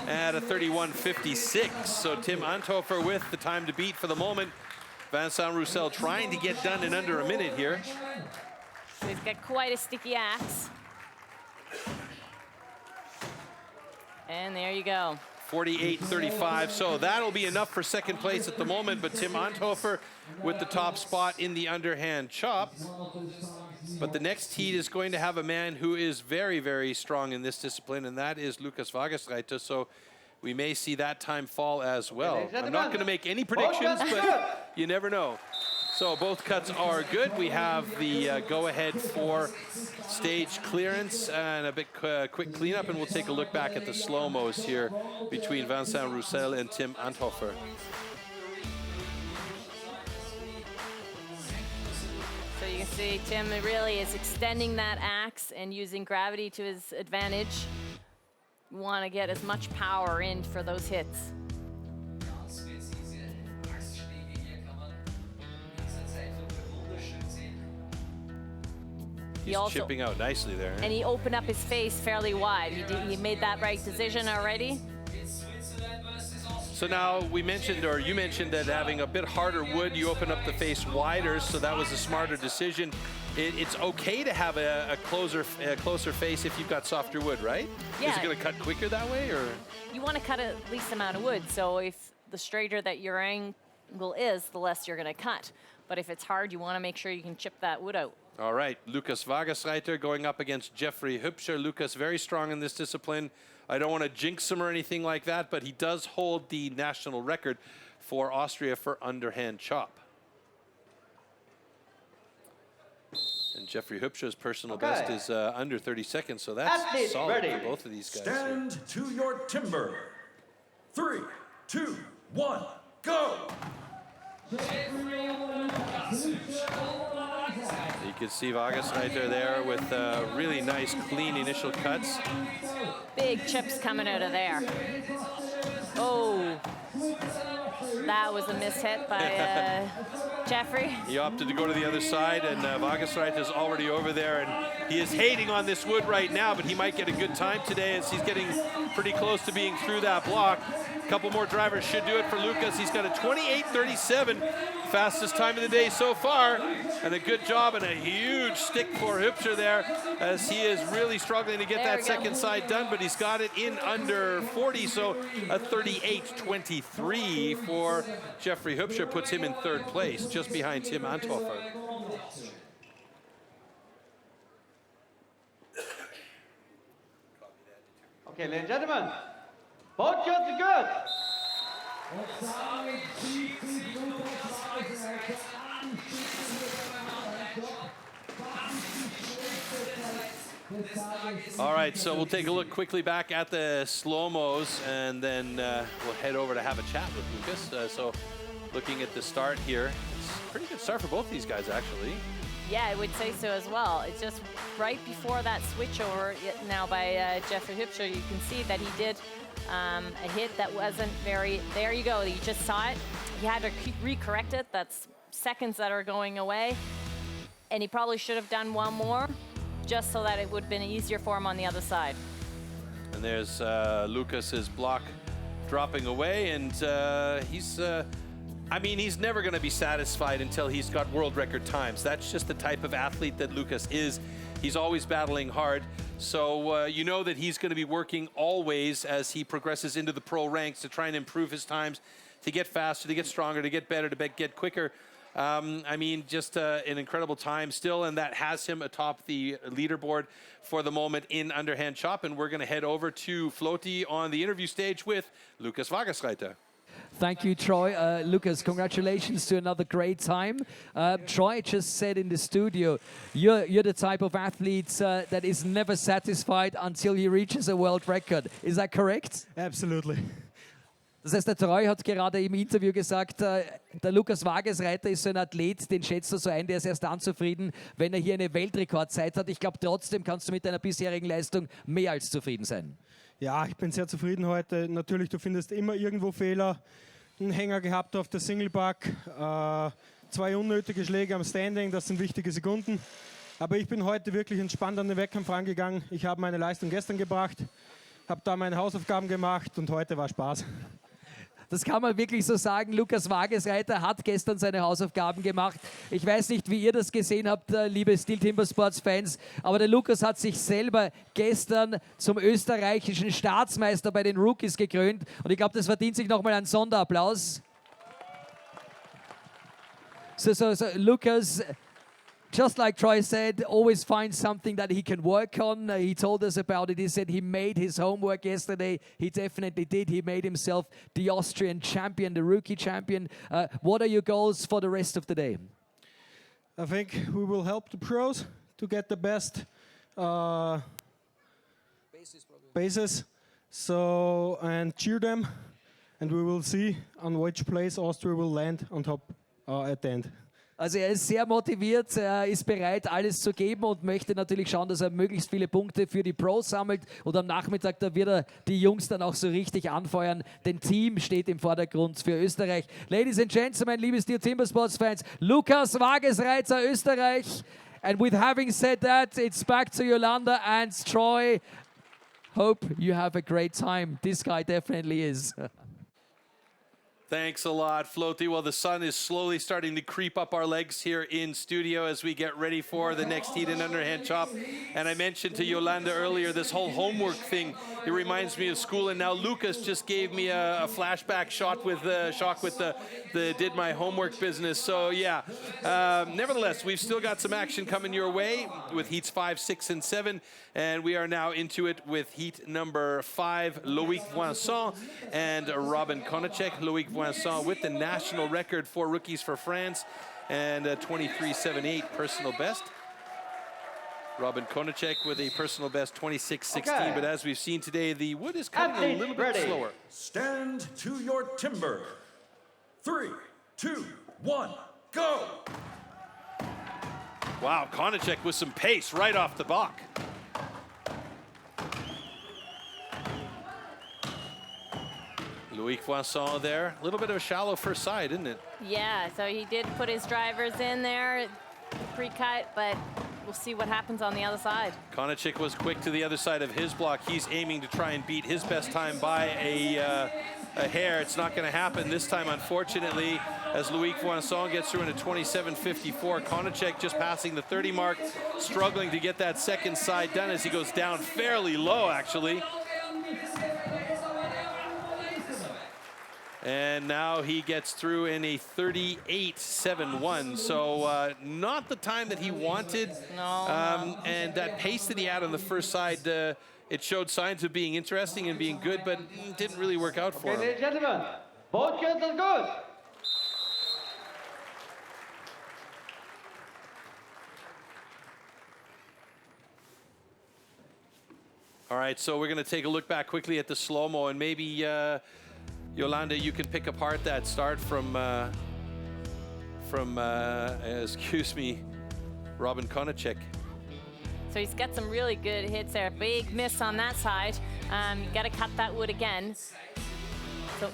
at a 31:56. So Tim Anthofer with the time to beat for the moment. Vincent Roussel trying to get done in under a minute here. So he's got quite a sticky axe. And there you go. 48-35, so that'll be enough for second place at the moment, but Tim Anthofer with the top spot in the underhand chop. But the next heat is going to have a man who is very, very strong in this discipline, and that is Lukas Wagereiter, so we may see that time fall as well. I'm not going to make any predictions, but you never know. So both cuts are good. We have the go-ahead for stage clearance and a bit quick cleanup, and we'll take a look back at the slow-mos here between Vincent Roussel and Tim Anthofer. So you can see Tim really is extending that axe and using gravity to his advantage. You want to get as much power in for those hits. He's chipping out nicely there. And he opened up his face fairly wide. He made that right decision already. So now we mentioned, or you mentioned, that having a bit harder wood, you open up the face wider, so that was a smarter decision. It's okay to have a closer face if you've got softer wood, right? Yeah. Is it going to cut quicker that way, or? You want to cut a least amount of wood, so if the straighter that your angle is, the less you're going to cut. But if it's hard, you want to make sure you can chip that wood out. All right, Lukas Wagereiter going up against Jeffrey Hübscher. Lukas very strong in this discipline. I don't want to jinx him or anything like that, but he does hold the national record for Austria for underhand chop. And Jeffrey Hübscher's personal best is under 30 seconds, so that's solid for both of these guys. Stand to your timber. 3, 2, 1, go! You can see Vargas right there with really nice, clean initial cuts. Big chips coming out of there. Oh, that was a missed hit by Jeffrey. He opted to go to the other side, and Vargas is already over there, and he is hating on this wood right now, but he might get a good time today as he's getting pretty close to being through that block. A couple more drivers should do it for Lucas. He's got a 28:37, fastest time of the day so far, and a good job and a huge stick for Hübscher there as he is really struggling to get that second side done, but he's got it in under 40, so a 38:23 for Jeffrey Hübscher puts him in third place, just behind Tim Anthofer. Okay, ladies and gentlemen, both cuts are good. All right, so we'll take a look quickly back at the slow-mos, and then we'll head over to have a chat with Lucas. So looking at the start here, it's a pretty good start for both these guys, actually. Yeah, I would say so as well. It's just right before that switch over now by Jeffrey Hübscher, you can see that he did a hit that wasn't very, there you go, you just saw it. He had to recorrect it. That's seconds that are going away. And he probably should have done one more just so that it would have been easier for him on the other side. And there's Lucas's block dropping away, and he's never going to be satisfied until he's got world record times. That's just the type of athlete that Lucas is. He's always battling hard. So you know that he's going to be working always as he progresses into the pro ranks to try and improve his times, to get faster, to get stronger, to get better, to get quicker. Just an incredible time still, and that has him atop the leaderboard for the moment in underhand chop. And we're going to head over to Floaty on the interview stage with Lucas Vargas. Thank you, Troy. Lucas, congratulations to another great time. Troy just said in the studio, you're the type of athlete that is never satisfied until he reaches a world record. Is that correct? Absolutely. Das heißt, der Troy hat gerade im Interview gesagt, der Lucas Vargas-Reiter ist so ein Athlet, den schätzt du so ein, der ist erst dann zufrieden, wenn er hier eine Weltrekordzeit hat. Ich glaube, trotzdem kannst du mit deiner bisherigen Leistung mehr als zufrieden sein. Ja, ich bin sehr zufrieden heute. Natürlich, du findest immer irgendwo Fehler. Einen Hänger gehabt auf der Singleback, 2 unnötige Schläge am Standing, das sind wichtige Sekunden. Aber ich bin heute wirklich entspannt an den Wettkampf rangegangen. Ich habe meine Leistung gestern gebracht, habe da meine Hausaufgaben gemacht und heute war Spaß. Das kann man wirklich so sagen. Lucas Vargas-Reiter hat gestern seine Hausaufgaben gemacht. Ich weiß nicht, wie ihr das gesehen habt, liebe STIHL TIMBERSPORTS-Fans, aber der Lucas hat sich selber gestern zum österreichischen Staatsmeister bei den Rookies gekrönt. Und ich glaube, das verdient sich nochmal einen Sonderapplaus. So, Lucas, just like Troy said, always find something that he can work on. He told us about it. He said he made his homework yesterday. He definitely did. He made himself the Austrian champion, the rookie champion. What are your goals for the rest of the day? I think we will help the pros to get the best bases. So, and cheer them. And we will see on which place Austria will land on top at the end. Also er ist sehr motiviert, er ist bereit, alles zu geben und möchte natürlich schauen, dass er möglichst viele Punkte für die Pros sammelt. Und am Nachmittag, da wird er die Jungs dann auch so richtig anfeuern. Denn Team steht im Vordergrund für Österreich. Ladies and Gentlemen, liebe STIHL TIMBERSPORTS-Fans, Lucas Vargas-Reiter, Österreich. And with having said that, it's back to Yolanda and Troy. Hope you have a great time. This guy definitely is. Thanks a lot, Floaty. Well, the sun is slowly starting to creep up our legs here in studio as we get ready for the next heat in underhand chop. And I mentioned to Yolanda earlier this whole homework thing. It reminds me of school, and now Lucas just gave me a flashback shot with the did my homework business. So yeah, nevertheless, we've still got some action coming your way with heats 5, 6, and 7. And we are now into it with heat number 5, Loïc Voisin and Robin Konachek. Loïc Voisin with the national record for rookies for France and a 23.78 personal best. Robin Konachek with a personal best 26.16. Okay. But as we've seen today, the wood is cutting a little bit slower. Stand to your timber. 3, 2, 1, go! Wow, Konachek with some pace right off the block. Loic Voisin there. A little bit of a shallow first side, isn't it? Yeah, so he did put his drivers in there, pre-cut, but we'll see what happens on the other side. Konachek was quick to the other side of his block. He's aiming to try and beat his best time by a hair. It's not going to happen this time, unfortunately, as Loic Voisin gets through into 27.54. Konachek just passing the 30 mark, struggling to get that second side done as he goes down fairly low, actually. And now he gets through in a 38.71. So not the time that he wanted. No. And that pace that he had on the first side, it showed signs of being interesting and being good, but didn't really work out for him. Ladies and gentlemen, both cuts are good. All right, so we're going to take a look back quickly at the slow-mo, and maybe Yolanda, you can pick apart that start from excuse me, Robin Konachek. So he's got some really good hits there. Big miss on that side. You got to cut that wood again. So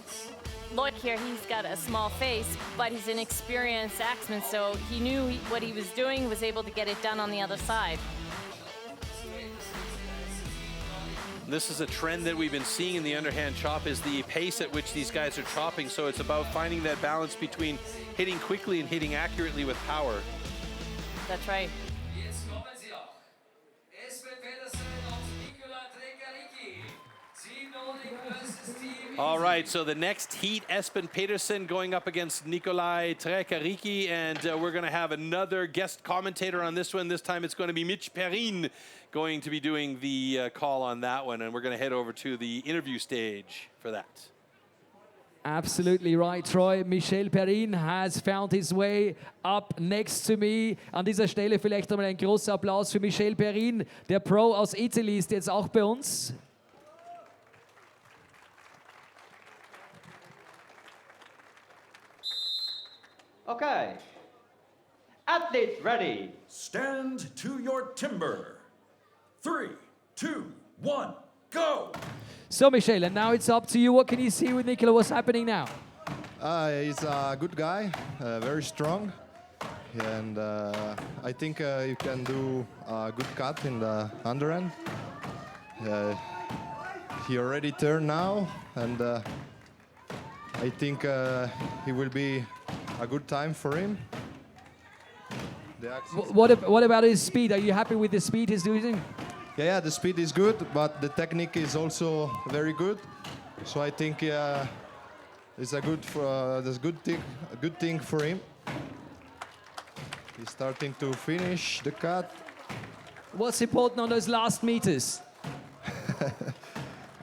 Loic here, he's got a small face, but he's an experienced axeman, so he knew what he was doing, was able to get it done on the other side. This is a trend that we've been seeing in the underhand chop, is the pace at which these guys are chopping. So it's about finding that balance between hitting quickly and hitting accurately with power. That's right. All right, so the next heat, Espen Pedersen going up against Nikolai Trekariki, and we're going to have another guest commentator on this one. This time it's going to be Mitch Perrin going to be doing the call on that one, and we're going to head over to the interview stage for that. Absolutely right, Troy. Michel Perrin has found his way up next to me. An dieser Stelle vielleicht einmal ein großer Applaus für Michel Perrin. Der Pro aus Italy ist jetzt auch bei uns. Okay. Athletes ready. Stand to your timber. 3, 2, 1, go! So, Michel, and now it's up to you. What can you see with Nicola? What's happening now? He's a good guy, very strong, and I think you can do a good cut in the underhand. He already turned now, and I think it will be a good time for him. What about his speed? Are you happy with the speed he's using? Yeah, the speed is good, but the technique is also very good. So I think it's a good thing for him. He's starting to finish the cut. What's important on those last meters?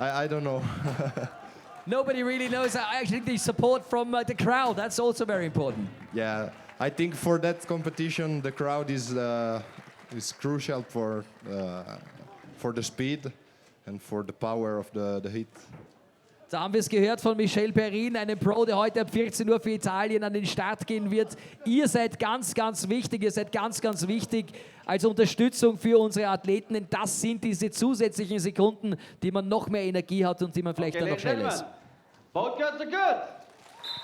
I don't know. Nobody really knows. Actually, the support from the crowd, that's also very important. Yeah, I think for that competition, the crowd is crucial for the speed and for the power of the hit. Da haben wir es gehört von Michel Perrin, einem Pro, der heute ab 14 Uhr für Italien an den Start gehen wird. Ihr seid ganz, ganz wichtig, ihr seid ganz, ganz wichtig als Unterstützung für unsere Athleten, denn das sind diese zusätzlichen Sekunden, die man noch mehr Energie hat und die man vielleicht dann noch schnell ist.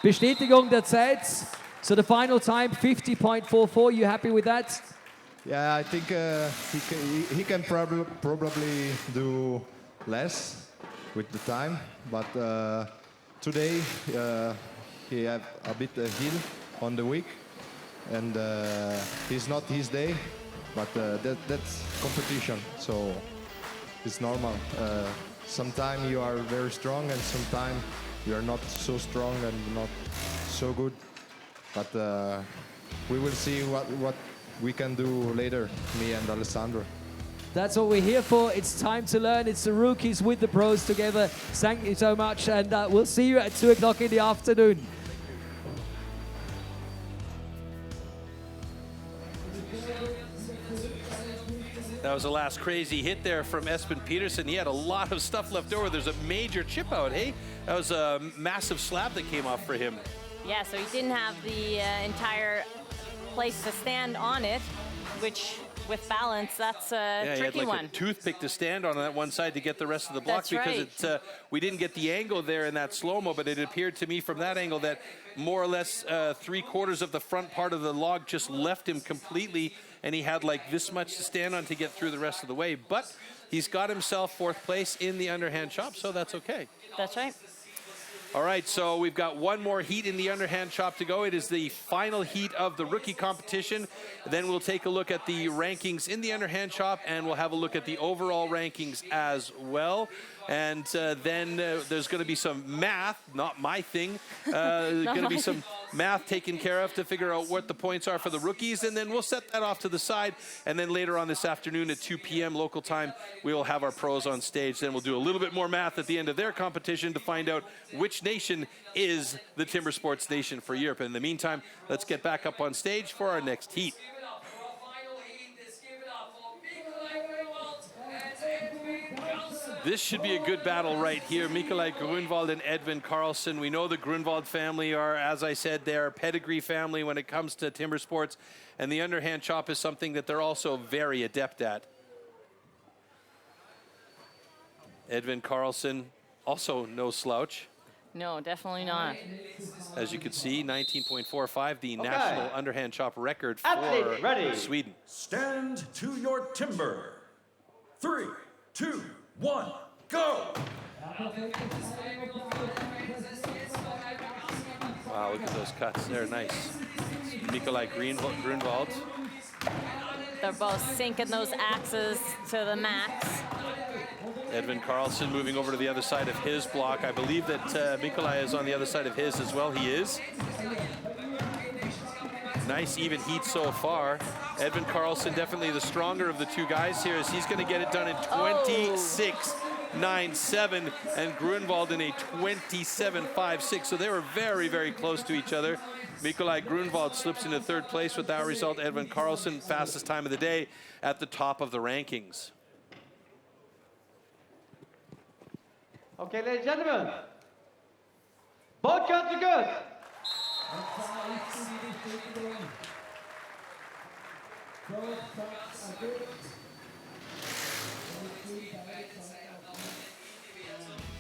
Bestätigung der Zeit. So the final time, 50.44. You happy with that? Yeah, I think he can probably do less with the time, but today he have a bit of heel on the week, and it's not his day, but that's competition, so it's normal. Sometimes you are very strong, and sometimes you are not so strong and not so good, but we will see what we can do later, me and Alessandro. That's what we're here for. It's time to learn. It's the rookies with the pros together. Thank you so much, and we'll see you at 2 o'clock in the afternoon. That was the last crazy hit there from Espen Pedersen. He had a lot of stuff left over. There's a major chip out, hey? That was a massive slab that came off for him. Yeah, so he didn't have the entire place to stand on it. which with balance, that's a Yeah, he had tricky like one. a toothpick to stand on that one side to get the rest of the block. That's because right. we didn't get the angle there in that slow-mo, but it appeared to me from that angle that more or less 3/4 of the front part of the log just left him completely, and he had like this much to stand on to get through the rest of the way. But he's got himself 4th place in the underhand chop, so that's okay. That's right. All right, so we've got one more heat in the underhand chop to go. It is the final heat of the rookie competition. Then we'll take a look at the rankings in the underhand chop, and we'll have a look at the overall rankings as well. And then there's going to be some math, not my thing. Going to be some math taken care of to figure out what the points are for the rookies, and then we'll set that off to the side. And then later on this afternoon at 2 p.m. local time, we will have our pros on stage. Then we'll do a little bit more math at the end of their competition to find out which nation is the Timber Sports nation for Europe. In the meantime, let's get back up on stage for our next heat. This should be a good battle right here. Nikolai Grunwald and Edvin Karlsson. We know the Grunwald family are, as I said, they're a pedigree family when it comes to timber sports. And the underhand chop is something that they're also very adept at. Edvin Karlsson, also no slouch. No, definitely not. As you can see, 19.45, the national underhand chop record for Athlete ready. Sweden. Stand to your timber. 3, 2, 1, go! Wow, look at those cuts. They're nice. Nikolai Grunwald. They're both sinking those axes to the max. Edvin Karlsson moving over to the other side of his block. I believe that Nikolai is on the other side of his as well. He is. Nice even heat so far. Edvin Karlsson definitely the stronger of the two guys here, as he's going to get it done in 26.97 and Grunwald in a 27.56. So they were very, very close to each other. Nikolai Grunwald slips into 3rd place with that result. Edvin Karlsson, fastest time of the day, at the top of the rankings. Okay, ladies and gentlemen. Both cuts are good.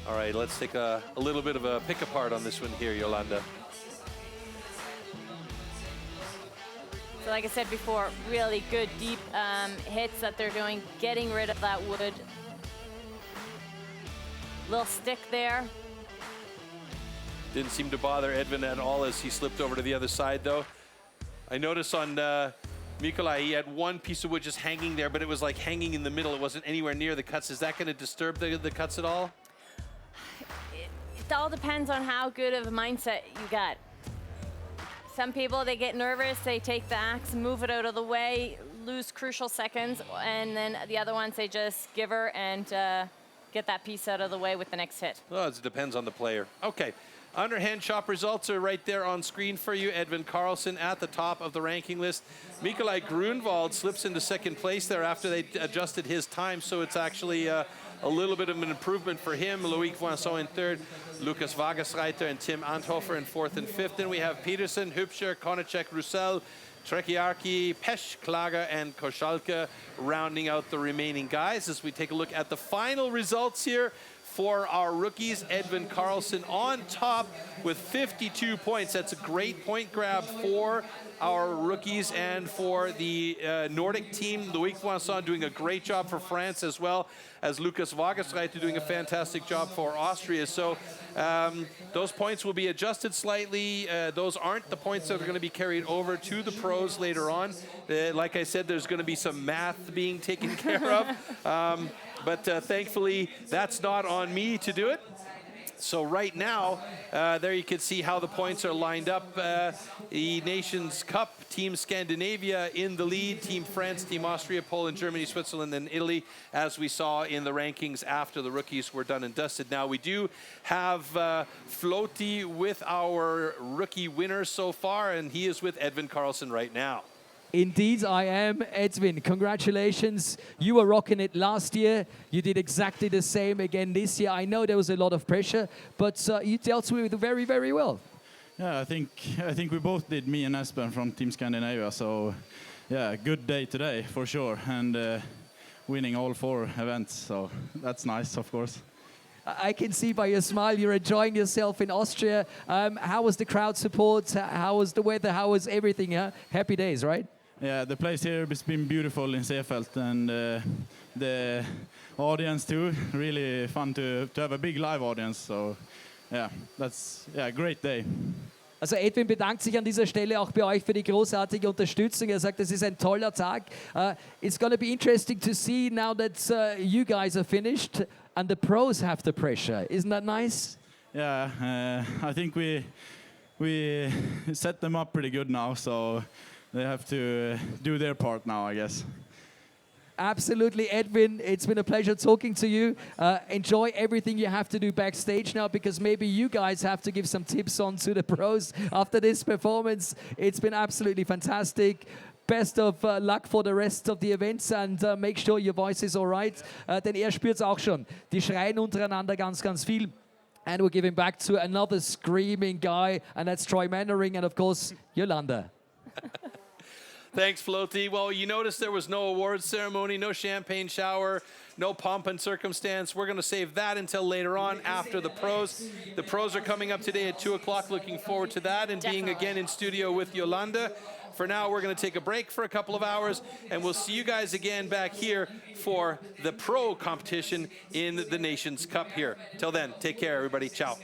All right, let's take a little bit of a pick apart on this one here, Yolanda. So like I said before, really good deep hits that they're doing, getting rid of that wood. Little stick there. Didn't seem to bother Edvin at all as he slipped over to the other side, though. I noticed on Nikolai, he had one piece of wood just hanging there, but it was like hanging in the middle. It wasn't anywhere near the cuts. Is that going to disturb the cuts at all? It all depends on how good of a mindset you got. Some people, they get nervous, they take the axe, move it out of the way, lose crucial seconds, and then the other ones, they just give her and get that piece out of the way with the next hit. Well, it depends on the player. Okay. Underhand chop results are right there on screen for you. Edvin Karlsson at the top of the ranking list. Nikolai Grunwald slips into 2nd place there after they adjusted his time, so it's actually a little bit of an improvement for him. Loic Voisin in 3rd, Lukas Wagersreiter and Tim Anthofer in 4th and 5th. Then we have Peterson, Hübscher, Konacek, Roussel, Trekiarki, Pesch, Klager, and Koschalke rounding out the remaining guys as we take a look at the final results here. For our rookies, Edvin Karlsson on top with 52 points. That's a great point grab for our rookies and for the Nordic team. Loic Voisin doing a great job for France, as well as Lukas Wagersreiter doing a fantastic job for Austria. So those points will be adjusted slightly. Those aren't the points that are going to be carried over to the pros later on. Like I said, there's going to be some math being taken care of. But thankfully, that's not on me to do it. So right now, there you can see how the points are lined up. The Nations Cup, Team Scandinavia in the lead, Team France, Team Austria, Poland, Germany, Switzerland, and Italy, as we saw in the rankings after the rookies were done and dusted. Now, we do have Floaty with our rookie winner so far, and he is with Edvin Karlsson right now. Indeed, I am. Edvin, congratulations. You were rocking it last year. You did exactly the same again this year. I know there was a lot of pressure, but you dealt with it very, very well. Yeah, I think we both did, me and Espen from Team Scandinavia. So yeah, good day today for sure, and winning all 4 events. So that's nice, of course. I can see by your smile you're enjoying yourself in Austria. How was the crowd support? How was the weather? How was everything? Happy days, right? Yeah, the place here has been beautiful in Seefeld, and the audience too. Really fun to have a big live audience. So yeah, that's a great day. Also Edwin bedankt sich an dieser Stelle auch bei euch für die großartige Unterstützung. Er sagt, es ist ein toller Tag. It's going to be interesting to see now that you guys are finished and the pros have the pressure. Isn't that nice? Yeah, I think we set them up pretty good now, so they have to do their part now, I guess. Absolutely, Edwin. It's been a pleasure talking to you. Enjoy everything you have to do backstage now, because maybe you guys have to give some tips on to the pros after this performance. It's been absolutely fantastic. Best of luck for the rest of the events, and make sure your voice is all right. Denn spürt es auch schon. Die schreien untereinander ganz, ganz viel. And we're giving back to another screaming guy, and that's Troy Mannering, and of course, Yolanda. Thanks, Floaty. Well, you noticed there was no awards ceremony, no champagne shower, no pomp and circumstance. We're going to save that until later on after the pros. The pros are coming up today at 2 o'clock. Looking forward to that and being again in studio with Yolanda. For now, we're going to take a break for a couple of hours, and we'll see you guys again back here for the pro competition in the Nations Cup here. Till then, take care, everybody. Ciao.